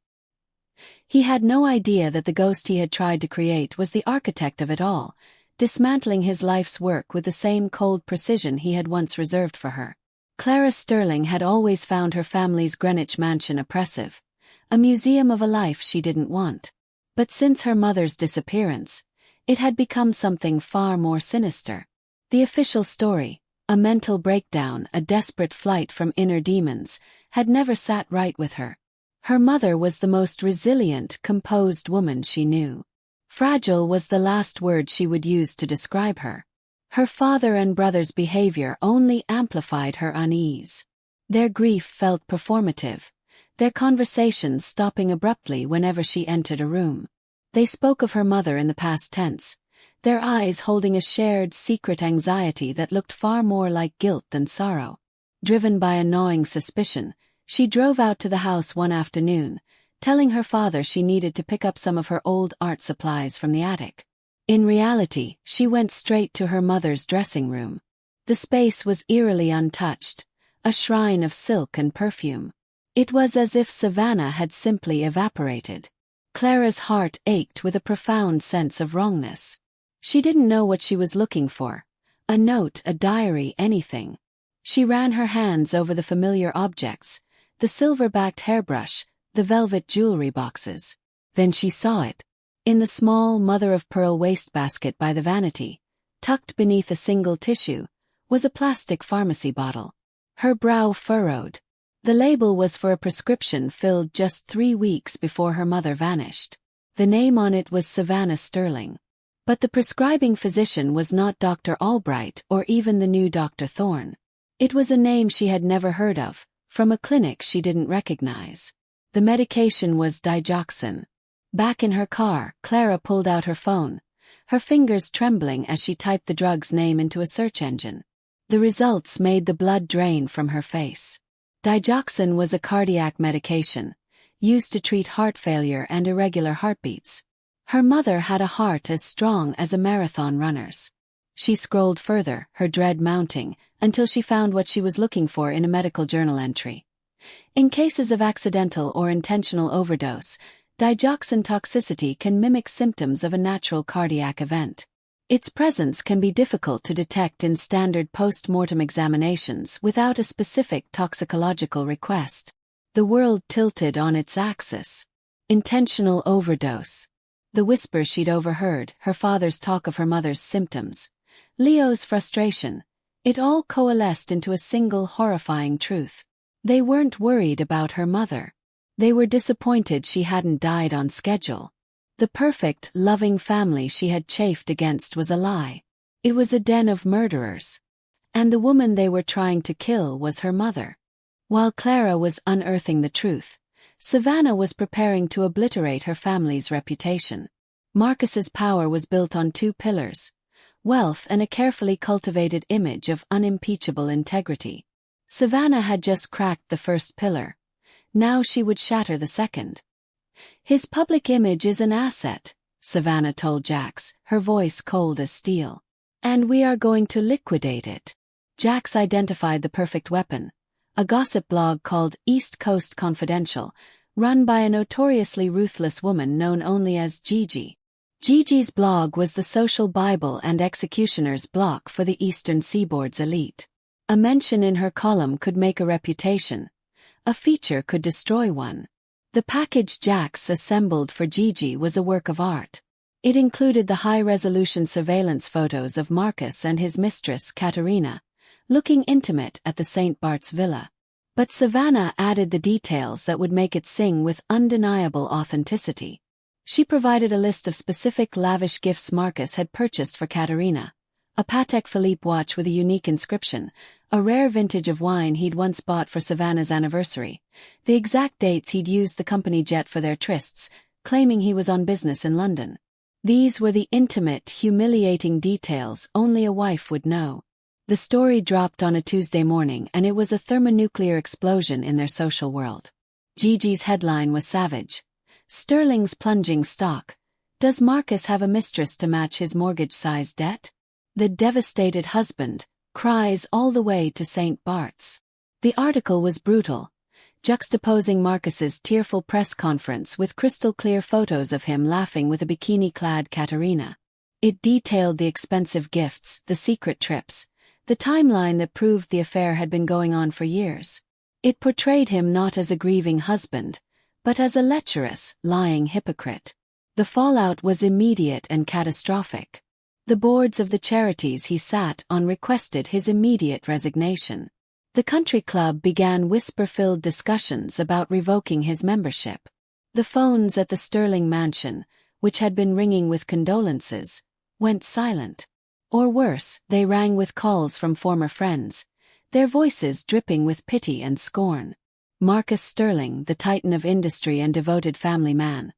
He had no idea that the ghost he had tried to create was the architect of it all, dismantling his life's work with the same cold precision he had once reserved for her. Clara Sterling had always found her family's Greenwich mansion oppressive, a museum of a life she didn't want. But since her mother's disappearance, it had become something far more sinister. The official story, a mental breakdown, a desperate flight from inner demons, had never sat right with her. Her mother was the most resilient, composed woman she knew. Fragile was the last word she would use to describe her. Her father and brother's behavior only amplified her unease. Their grief felt performative, their conversations stopping abruptly whenever she entered a room. They spoke of her mother in the past tense, their eyes holding a shared secret anxiety that looked far more like guilt than sorrow. Driven by a gnawing suspicion, she drove out to the house one afternoon, telling her father she needed to pick up some of her old art supplies from the attic. In reality, she went straight to her mother's dressing room. The space was eerily untouched, a shrine of silk and perfume. It was as if Sevana had simply evaporated. Clara's heart ached with a profound sense of wrongness. She didn't know what she was looking for. A note, a diary, anything. She ran her hands over the familiar objects, the silver-backed hairbrush, the velvet jewelry boxes. Then she saw it. In the small mother-of-pearl wastebasket by the vanity, tucked beneath a single tissue, was a plastic pharmacy bottle. Her brow furrowed. The label was for a prescription filled just 3 weeks before her mother vanished. The name on it was Sevana Sterling. But the prescribing physician was not Dr. Albright or even the new Dr. Thorne. It was a name she had never heard of, from a clinic she didn't recognize. The medication was digoxin. Back in her car, Clara pulled out her phone, her fingers trembling as she typed the drug's name into a search engine. The results made the blood drain from her face. Digoxin was a cardiac medication, used to treat heart failure and irregular heartbeats. Her mother had a heart as strong as a marathon runner's. She scrolled further, her dread mounting, until she found what she was looking for in a medical journal entry. In cases of accidental or intentional overdose, digoxin toxicity can mimic symptoms of a natural cardiac event. Its presence can be difficult to detect in standard post-mortem examinations without a specific toxicological request. The world tilted on its axis. Intentional overdose. The whisper she'd overheard, her father's talk of her mother's symptoms, Leo's frustration, it all coalesced into a single horrifying truth. They weren't worried about her mother. They were disappointed she hadn't died on schedule. The perfect, loving family she had chafed against was a lie. It was a den of murderers. And the woman they were trying to kill was her mother. While Clara was unearthing the truth, Sevana was preparing to obliterate her family's reputation. Marcus's power was built on two pillars: wealth and a carefully cultivated image of unimpeachable integrity. Sevana had just cracked the first pillar. Now she would shatter the second. "His public image is an asset," Sevana told Jax, her voice cold as steel. "And we are going to liquidate it." Jax identified the perfect weapon, a gossip blog called East Coast Confidential, run by a notoriously ruthless woman known only as Gigi. Gigi's blog was the social bible and executioner's block for the Eastern Seaboard's elite. A mention in her column could make a reputation. A feature could destroy one. The package Jax assembled for Gigi was a work of art. It included the high-resolution surveillance photos of Marcus and his mistress, Katerina, looking intimate at the St. Bart's villa. But Sevana added the details that would make it sing with undeniable authenticity. She provided a list of specific lavish gifts Marcus had purchased for Katerina: a Patek Philippe watch with a unique inscription, a rare vintage of wine he'd once bought for Savannah's anniversary, the exact dates he'd used the company jet for their trysts, claiming he was on business in London. These were the intimate, humiliating details only a wife would know. The story dropped on a Tuesday morning, and it was a thermonuclear explosion in their social world. Gigi's headline was savage: "Sterling's plunging stock. Does Marcus have a mistress to match his mortgage-sized debt? The devastated husband cries all the way to St. Bart's." The article was brutal, juxtaposing Marcus's tearful press conference with crystal-clear photos of him laughing with a bikini-clad Katerina. It detailed the expensive gifts, the secret trips, the timeline that proved the affair had been going on for years. It portrayed him not as a grieving husband, but as a lecherous, lying hypocrite. The fallout was immediate and catastrophic. The boards of the charities he sat on requested his immediate resignation. The country club began whisper-filled discussions about revoking his membership. The phones at the Sterling mansion, which had been ringing with condolences, went silent. Or worse, they rang with calls from former friends, their voices dripping with pity and scorn. Marcus Sterling, the titan of industry and devoted family man,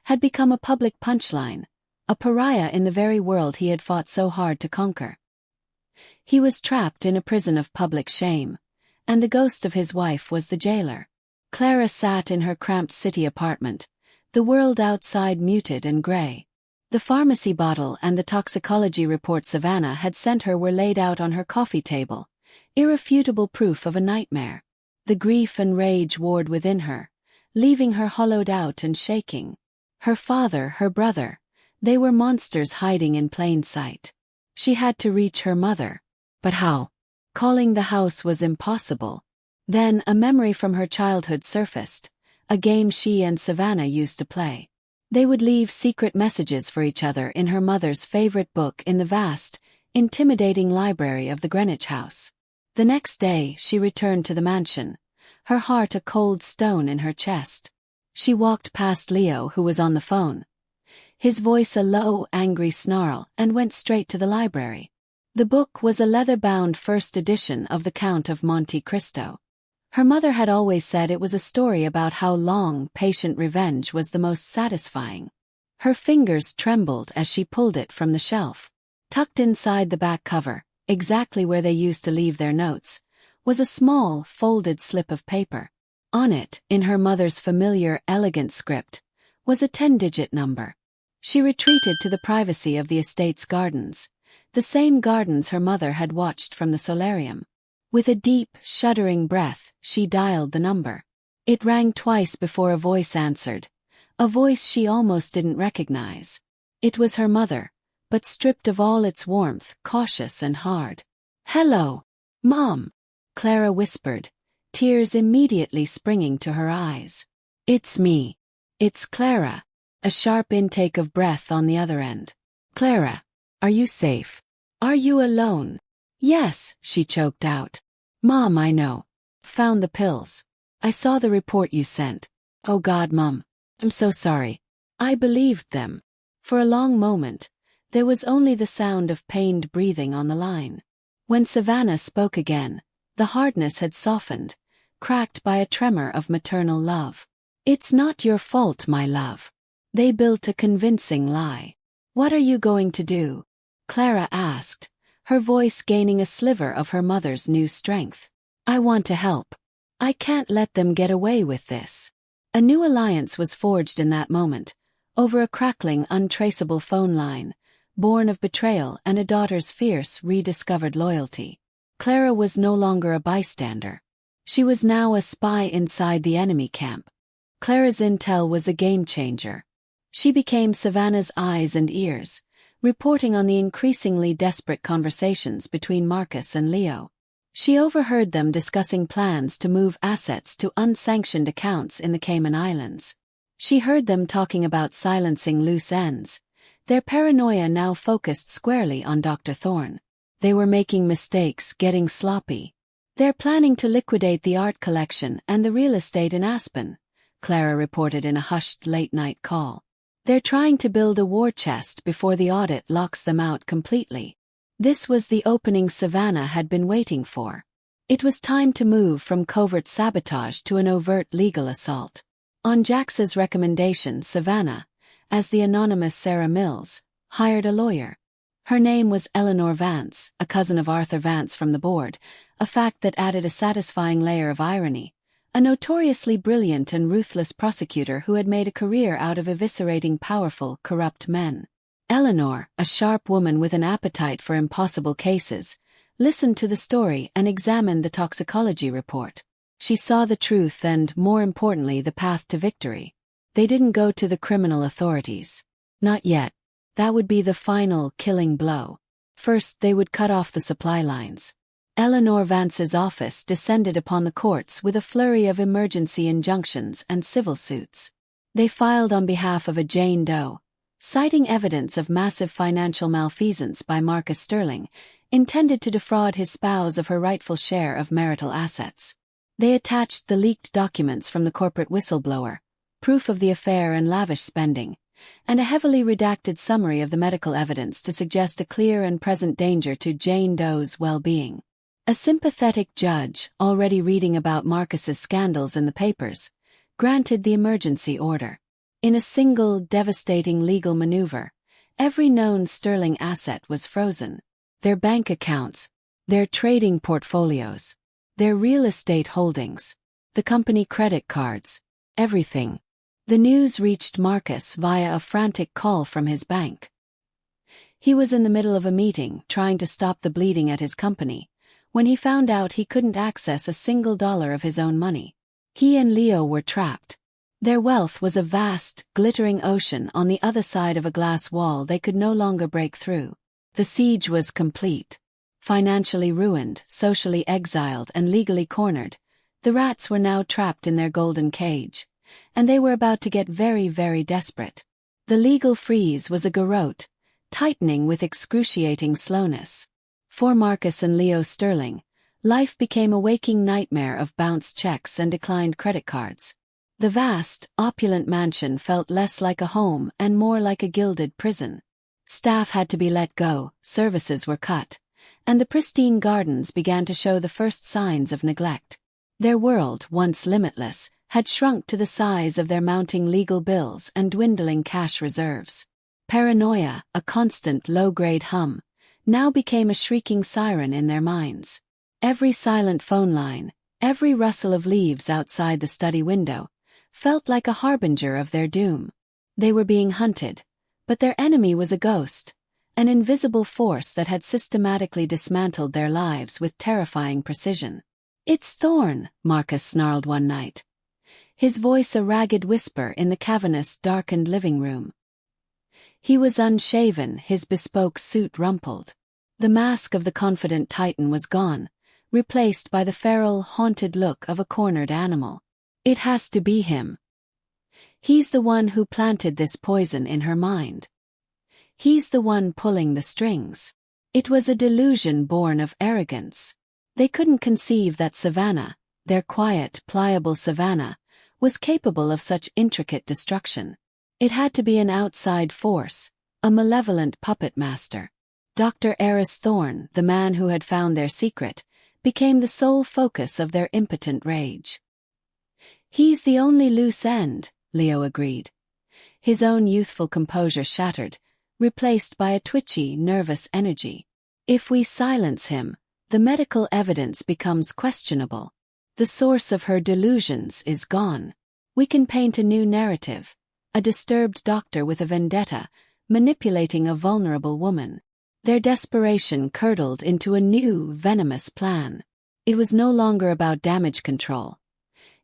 had become a public punchline, a pariah in the very world he had fought so hard to conquer. He was trapped in a prison of public shame, and the ghost of his wife was the jailer. Clara sat in her cramped city apartment, the world outside muted and gray. The pharmacy bottle and the toxicology report Sevana had sent her were laid out on her coffee table, irrefutable proof of a nightmare. The grief and rage warred within her, leaving her hollowed out and shaking. Her father, her brother, they were monsters hiding in plain sight. She had to reach her mother. But how? Calling the house was impossible. Then a memory from her childhood surfaced, a game she and Sevana used to play. They would leave secret messages for each other in her mother's favorite book in the vast, intimidating library of the Greenwich House. The next day, she returned to the mansion, her heart a cold stone in her chest. She walked past Leo, who was on the phone, his voice a low, angry snarl, and went straight to the library. The book was a leather-bound first edition of The Count of Monte Cristo. Her mother had always said it was a story about how long, patient revenge was the most satisfying. Her fingers trembled as she pulled it from the shelf. Tucked inside the back cover, exactly where they used to leave their notes, was a small, folded slip of paper. On it, in her mother's familiar, elegant script, was a 10-digit number. She retreated to the privacy of the estate's gardens, the same gardens her mother had watched from the solarium. With a deep, shuddering breath, she dialed the number. It rang twice before a voice answered, a voice she almost didn't recognize. It was her mother, but stripped of all its warmth, cautious and hard. "Hello, Mom," Clara whispered, tears immediately springing to her eyes. "It's me. It's Clara." A sharp intake of breath on the other end. "Clara, are you safe? Are you alone?" "Yes," she choked out. "Mom, I know. Found the pills. I saw the report you sent. Oh God, Mom. I'm so sorry." I believed them. For a long moment, there was only the sound of pained breathing on the line. When Sevana spoke again, the hardness had softened, cracked by a tremor of maternal love. "It's not your fault, my love. They built a convincing lie." "What are you going to do?" Clara asked, her voice gaining a sliver of her mother's new strength. "I want to help. I can't let them get away with this." A new alliance was forged in that moment, over a crackling, untraceable phone line, born of betrayal and a daughter's fierce, rediscovered loyalty. Clara was no longer a bystander. She was now a spy inside the enemy camp. Clara's intel was a game-changer. She became Savannah's eyes and ears, reporting on the increasingly desperate conversations between Marcus and Leo. She overheard them discussing plans to move assets to unsanctioned accounts in the Cayman Islands. She heard them talking about silencing loose ends, their paranoia now focused squarely on Dr. Thorne. They were making mistakes, getting sloppy. "They're planning to liquidate the art collection and the real estate in Aspen," Clara reported in a hushed late-night call. "They're trying to build a war chest before the audit locks them out completely." This was the opening Sevana had been waiting for. It was time to move from covert sabotage to an overt legal assault. On Jax's recommendation, Sevana, as the anonymous Sarah Mills, hired a lawyer. Her name was Eleanor Vance, a cousin of Arthur Vance from the board, a fact that added a satisfying layer of irony. A notoriously brilliant and ruthless prosecutor who had made a career out of eviscerating powerful, corrupt men. Eleanor, a sharp woman with an appetite for impossible cases, listened to the story and examined the toxicology report. She saw the truth and, more importantly, the path to victory. They didn't go to the criminal authorities. Not yet. That would be the final, killing blow. First, they would cut off the supply lines. Eleanor Vance's office descended upon the courts with a flurry of emergency injunctions and civil suits. They filed on behalf of a Jane Doe, citing evidence of massive financial malfeasance by Marcus Sterling, intended to defraud his spouse of her rightful share of marital assets. They attached the leaked documents from the corporate whistleblower, proof of the affair and lavish spending, and a heavily redacted summary of the medical evidence to suggest a clear and present danger to Jane Doe's well-being. A sympathetic judge, already reading about Marcus's scandals in the papers, granted the emergency order. In a single, devastating legal maneuver, every known Sterling asset was frozen. Their bank accounts, their trading portfolios, their real estate holdings, the company credit cards, everything. The news reached Marcus via a frantic call from his bank. He was in the middle of a meeting, trying to stop the bleeding at his company, when he found out he couldn't access a single dollar of his own money. He and Leo were trapped. Their wealth was a vast, glittering ocean on the other side of a glass wall they could no longer break through. The siege was complete. Financially ruined, socially exiled, and legally cornered, the rats were now trapped in their golden cage, and they were about to get very, very desperate. The legal freeze was a garrote, tightening with excruciating slowness. For Marcus and Leo Sterling, life became a waking nightmare of bounced checks and declined credit cards. The vast, opulent mansion felt less like a home and more like a gilded prison. Staff had to be let go, services were cut, and the pristine gardens began to show the first signs of neglect. Their world, once limitless, had shrunk to the size of their mounting legal bills and dwindling cash reserves. Paranoia, a constant low-grade hum, now became a shrieking siren in their minds. Every silent phone line, every rustle of leaves outside the study window, felt like a harbinger of their doom. They were being hunted, but their enemy was a ghost, an invisible force that had systematically dismantled their lives with terrifying precision. "It's Thorn," Marcus snarled one night, his voice a ragged whisper in the cavernous, darkened living room. He was unshaven, his bespoke suit rumpled. The mask of the confident Titan was gone, replaced by the feral, haunted look of a cornered animal. "It has to be him. He's the one who planted this poison in her mind. He's the one pulling the strings." It was a delusion born of arrogance. They couldn't conceive that Sevana, their quiet, pliable Sevana, was capable of such intricate destruction. It had to be an outside force, a malevolent puppet master. Dr. Eris Thorn, the man who had found their secret, became the sole focus of their impotent rage. "He's the only loose end," Leo agreed. His own youthful composure shattered, replaced by a twitchy, nervous energy. "If we silence him, the medical evidence becomes questionable. The source of her delusions is gone. We can paint a new narrative, a disturbed doctor with a vendetta, manipulating a vulnerable woman." Their desperation curdled into a new, venomous plan. It was no longer about damage control.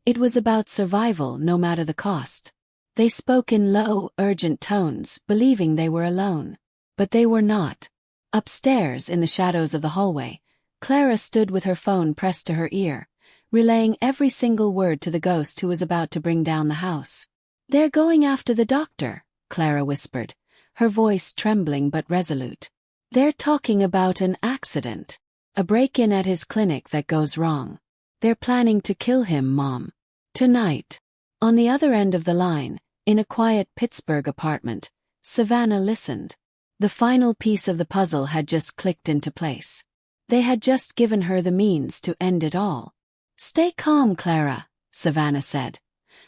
It was about survival no matter the cost. They spoke in low, urgent tones, believing they were alone. But they were not. Upstairs, in the shadows of the hallway, Clara stood with her phone pressed to her ear, relaying every single word to the ghost who was about to bring down the house. "They're going after the doctor," Clara whispered, her voice trembling but resolute. "They're talking about an accident, a break-in at his clinic that goes wrong. They're planning to kill him, Mom. Tonight." On the other end of the line, in a quiet Pittsburgh apartment, Sevana listened. The final piece of the puzzle had just clicked into place. They had just given her the means to end it all. "Stay calm, Clara," Sevana said,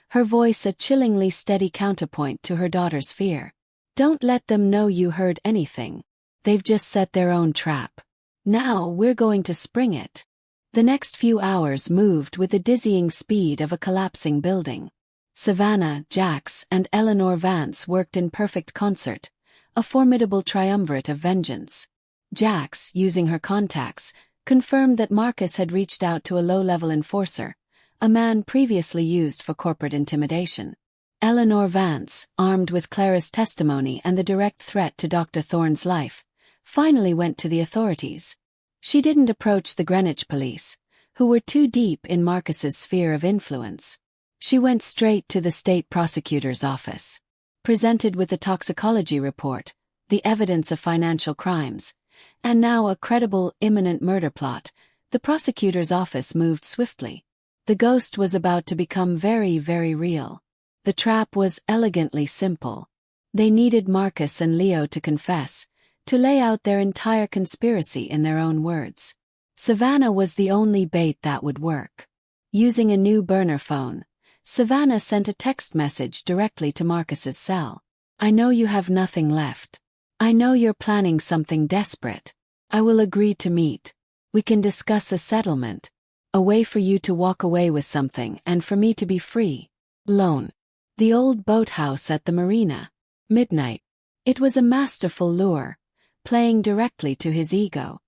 her voice a chillingly steady counterpoint to her daughter's fear. "Don't let them know you heard anything. They've just set their own trap. Now we're going to spring it." The next few hours moved with the dizzying speed of a collapsing building. Sevana, Jax, and Eleanor Vance worked in perfect concert, a formidable triumvirate of vengeance. Jax, using her contacts, confirmed that Marcus had reached out to a low-level enforcer, a man previously used for corporate intimidation. Eleanor Vance, armed with Clara's testimony and the direct threat to Dr. Thorne's life, finally went to the authorities. She didn't approach the Greenwich police, who were too deep in Marcus's sphere of influence. She went straight to the state prosecutor's office. Presented with the toxicology report, the evidence of financial crimes, and now a credible imminent murder plot, the prosecutor's office moved swiftly. The ghost was about to become very, very real. The trap was elegantly simple. They needed Marcus and Leo to confess, to lay out their entire conspiracy in their own words. Sevana was the only bait that would work. Using a new burner phone, Sevana sent a text message directly to Marcus's cell. "I know you have nothing left. I know you're planning something desperate. I will agree to meet. We can discuss a settlement. A way for you to walk away with something and for me to be free. Loan. The old boathouse at the marina. Midnight." It was a masterful lure, playing directly to his ego.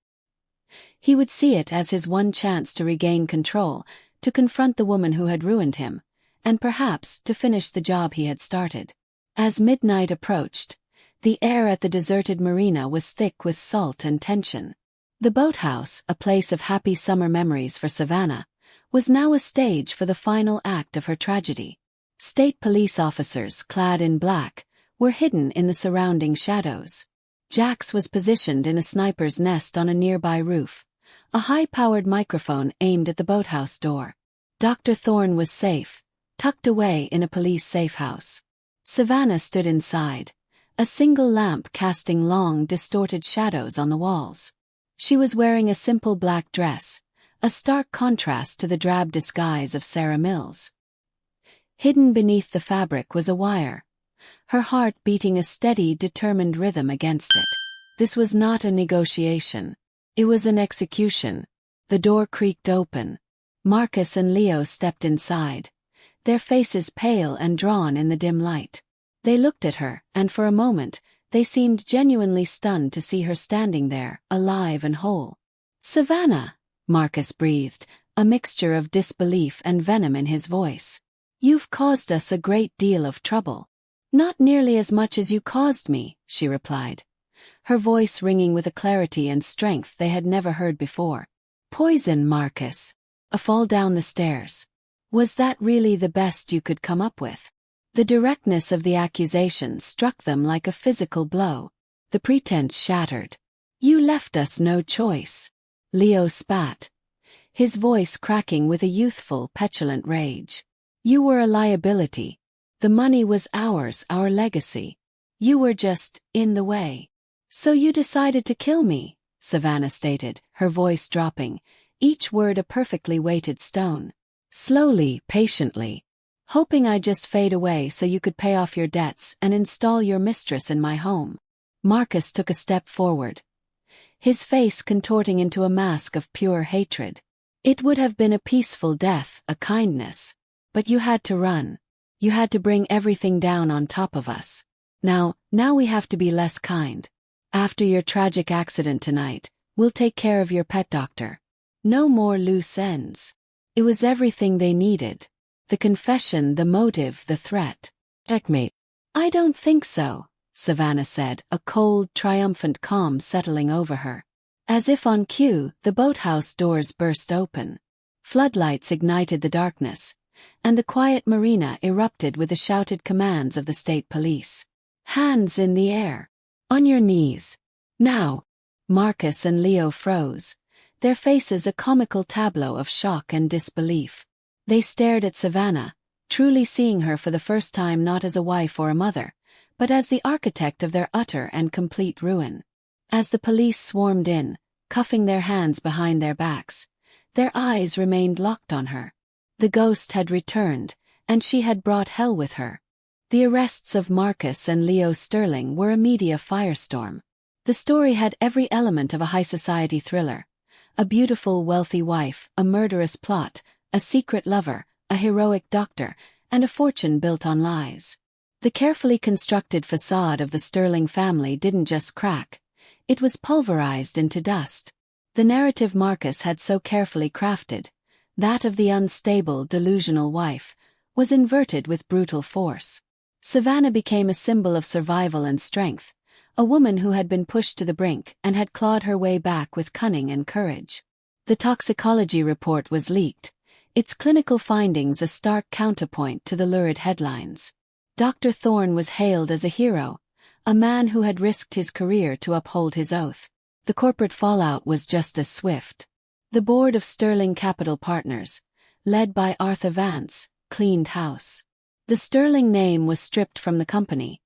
He would see it as his one chance to regain control, to confront the woman who had ruined him, and perhaps to finish the job he had started. As midnight approached, the air at the deserted marina was thick with salt and tension. The boathouse, a place of happy summer memories for Sevana, was now a stage for the final act of her tragedy. State police officers, clad in black, were hidden in the surrounding shadows. Jax was positioned in a sniper's nest on a nearby roof, a high-powered microphone aimed at the boathouse door. Dr. Thorne was safe, tucked away in a police safe house. Sevana stood inside, a single lamp casting long, distorted shadows on the walls. She was wearing a simple black dress, a stark contrast to the drab disguise of Sarah Mills. Hidden beneath the fabric was a wire, her heart beating a steady, determined rhythm against it. This was not a negotiation. It was an execution. The door creaked open. Marcus and Leo stepped inside, their faces pale and drawn in the dim light. They looked at her, and for a moment, they seemed genuinely stunned to see her standing there, alive and whole. "Sevana," Marcus breathed, a mixture of disbelief and venom in his voice. "You've caused us a great deal of trouble." "Not nearly as much as you caused me," she replied, her voice ringing with a clarity and strength they had never heard before. "Poison, Marcus. A fall down the stairs. Was that really the best you could come up with?" The directness of the accusation struck them like a physical blow. The pretense shattered. "You left us no choice." Leo spat, his voice cracking with a youthful, petulant rage. "You were a liability. The money was ours, our legacy. You were just in the way. So you decided to kill me," Sevana stated, her voice dropping, each word a perfectly weighted stone. "Slowly, patiently. Hoping I'd just fade away so you could pay off your debts and install your mistress in my home." Marcus took a step forward, his face contorting into a mask of pure hatred. "It would have been a peaceful death, a kindness. But you had to run. You had to bring everything down on top of us. Now we have to be less kind. After your tragic accident tonight, we'll take care of your pet doctor. No more loose ends." It was everything they needed. The confession, the motive, the threat. "Checkmate." "I don't think so," Sevana said, a cold, triumphant calm settling over her. As if on cue, the boathouse doors burst open. Floodlights ignited the darkness, and the quiet marina erupted with the shouted commands of the state police. "Hands in the air. On your knees. Now." Marcus and Leo froze, their faces a comical tableau of shock and disbelief. They stared at Sevana, truly seeing her for the first time not as a wife or a mother, but as the architect of their utter and complete ruin. As the police swarmed in, cuffing their hands behind their backs, their eyes remained locked on her. The ghost had returned, and she had brought hell with her. The arrests of Marcus and Leo Sterling were a media firestorm. The story had every element of a high society thriller. A beautiful, wealthy wife, a murderous plot, a secret lover, a heroic doctor, and a fortune built on lies. The carefully constructed facade of the Sterling family didn't just crack, it was pulverized into dust. The narrative Marcus had so carefully crafted, that of the unstable, delusional wife, was inverted with brutal force. Sevana became a symbol of survival and strength, a woman who had been pushed to the brink and had clawed her way back with cunning and courage. The toxicology report was leaked, its clinical findings a stark counterpoint to the lurid headlines. Dr. Thorne was hailed as a hero, a man who had risked his career to uphold his oath. The corporate fallout was just as swift. The board of Sterling Capital Partners, led by Arthur Vance, cleaned house. The Sterling name was stripped from the company,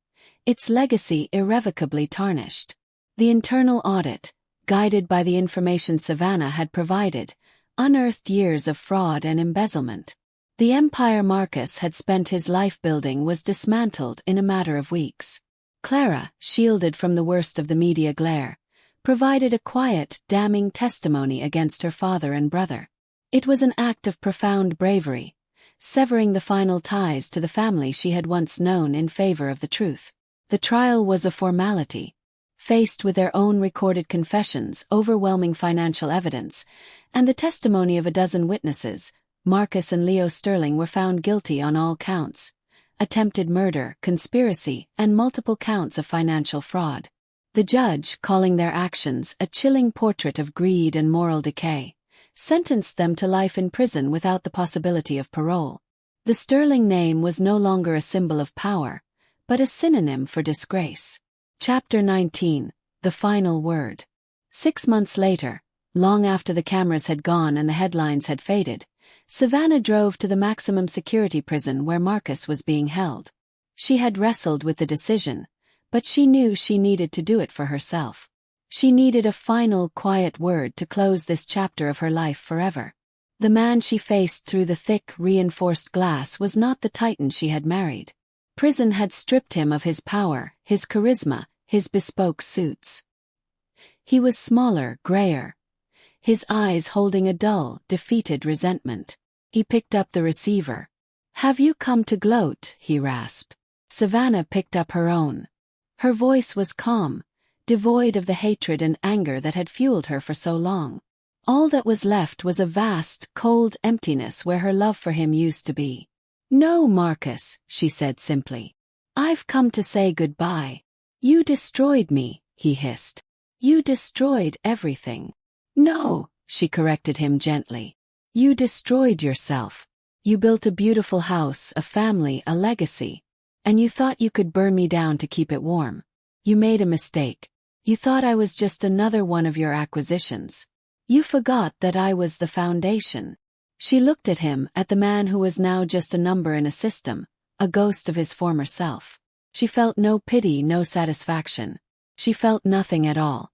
its legacy irrevocably tarnished. The internal audit, guided by the information Sevana had provided, unearthed years of fraud and embezzlement. The empire Marcus had spent his life building was dismantled in a matter of weeks. Clara, shielded from the worst of the media glare, provided a quiet, damning testimony against her father and brother. It was an act of profound bravery, severing the final ties to the family she had once known in favor of the truth. The trial was a formality. Faced with their own recorded confessions, overwhelming financial evidence, and the testimony of a dozen witnesses, Marcus and Leo Sterling were found guilty on all counts: attempted murder, conspiracy, and multiple counts of financial fraud. The judge, calling their actions a chilling portrait of greed and moral decay, sentenced them to life in prison without the possibility of parole. The Sterling name was no longer a symbol of power, but a synonym for disgrace. Chapter 19, The Final Word. 6 months later, long after the cameras had gone and the headlines had faded, Sevana drove to the maximum security prison where Marcus was being held. She had wrestled with the decision, but she knew she needed to do it for herself. She needed a final, quiet word to close this chapter of her life forever. The man she faced through the thick, reinforced glass was not the titan she had married. Prison had stripped him of his power, his charisma, his bespoke suits. He was smaller, grayer, his eyes holding a dull, defeated resentment. He picked up the receiver. "Have you come to gloat?" he rasped. Sevana picked up her own. Her voice was calm, devoid of the hatred and anger that had fueled her for so long. All that was left was a vast, cold emptiness where her love for him used to be. "No, Marcus," she said simply. "I've come to say goodbye." "You destroyed me," he hissed. "You destroyed everything." "No," she corrected him gently. "You destroyed yourself. You built a beautiful house, a family, a legacy. And you thought you could burn me down to keep it warm. You made a mistake. You thought I was just another one of your acquisitions. You forgot that I was the foundation." She looked at him, at the man who was now just a number in a system, a ghost of his former self. She felt no pity, no satisfaction. She felt nothing at all.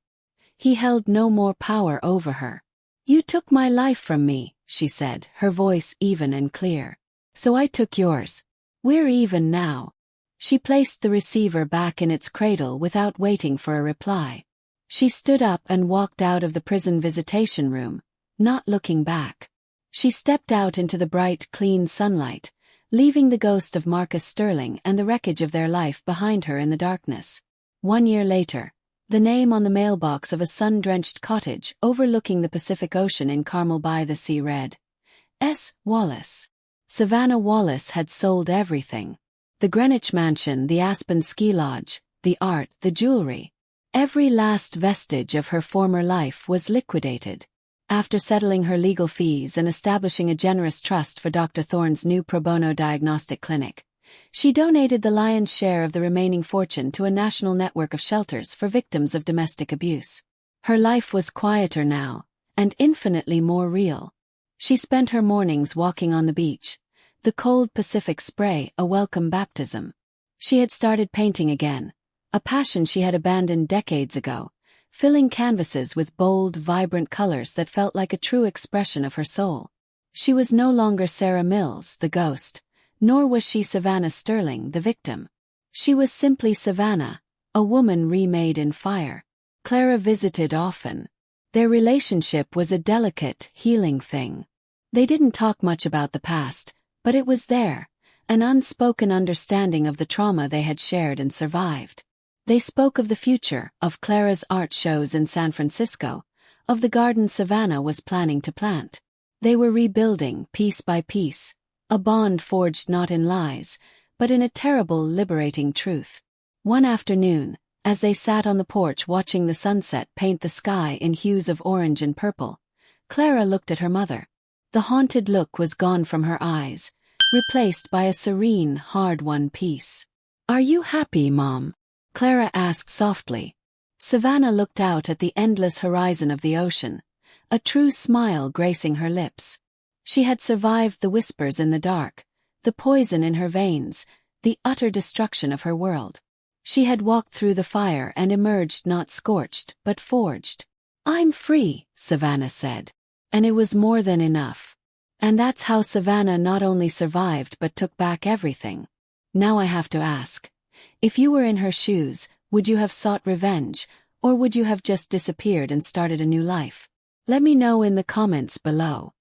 He held no more power over her. "You took my life from me," she said, her voice even and clear. "So I took yours. We're even now." She placed the receiver back in its cradle without waiting for a reply. She stood up and walked out of the prison visitation room, not looking back. She stepped out into the bright, clean sunlight, leaving the ghost of Marcus Sterling and the wreckage of their life behind her in the darkness. 1 year later, the name on the mailbox of a sun-drenched cottage overlooking the Pacific Ocean in Carmel by the Sea read, S. Wallace. Sevana Wallace had sold everything. The Greenwich Mansion, the Aspen Ski Lodge, the art, the jewelry. Every last vestige of her former life was liquidated. After settling her legal fees and establishing a generous trust for Dr. Thorne's new pro bono diagnostic clinic, she donated the lion's share of the remaining fortune to a national network of shelters for victims of domestic abuse. Her life was quieter now, and infinitely more real. She spent her mornings walking on the beach, the cold Pacific spray a welcome baptism. She had started painting again, a passion she had abandoned decades ago, filling canvases with bold, vibrant colors that felt like a true expression of her soul. She was no longer Sarah Mills, the ghost, nor was she Sevana Sterling, the victim. She was simply Sevana, a woman remade in fire. Clara visited often. Their relationship was a delicate, healing thing. They didn't talk much about the past, but it was there, an unspoken understanding of the trauma they had shared and survived. They spoke of the future, of Clara's art shows in San Francisco, of the garden Sevana was planning to plant. They were rebuilding, piece by piece, a bond forged not in lies, but in a terrible, liberating truth. One afternoon, as they sat on the porch watching the sunset paint the sky in hues of orange and purple, Clara looked at her mother. The haunted look was gone from her eyes, replaced by a serene, hard-won peace. "Are you happy, Mom?" Clara asked softly. Sevana looked out at the endless horizon of the ocean, a true smile gracing her lips. She had survived the whispers in the dark, the poison in her veins, the utter destruction of her world. She had walked through the fire and emerged not scorched, but forged. "I'm free," Sevana said. And it was more than enough. And that's how Sevana not only survived but took back everything. Now I have to ask, if you were in her shoes, would you have sought revenge, or would you have just disappeared and started a new life? Let me know in the comments below.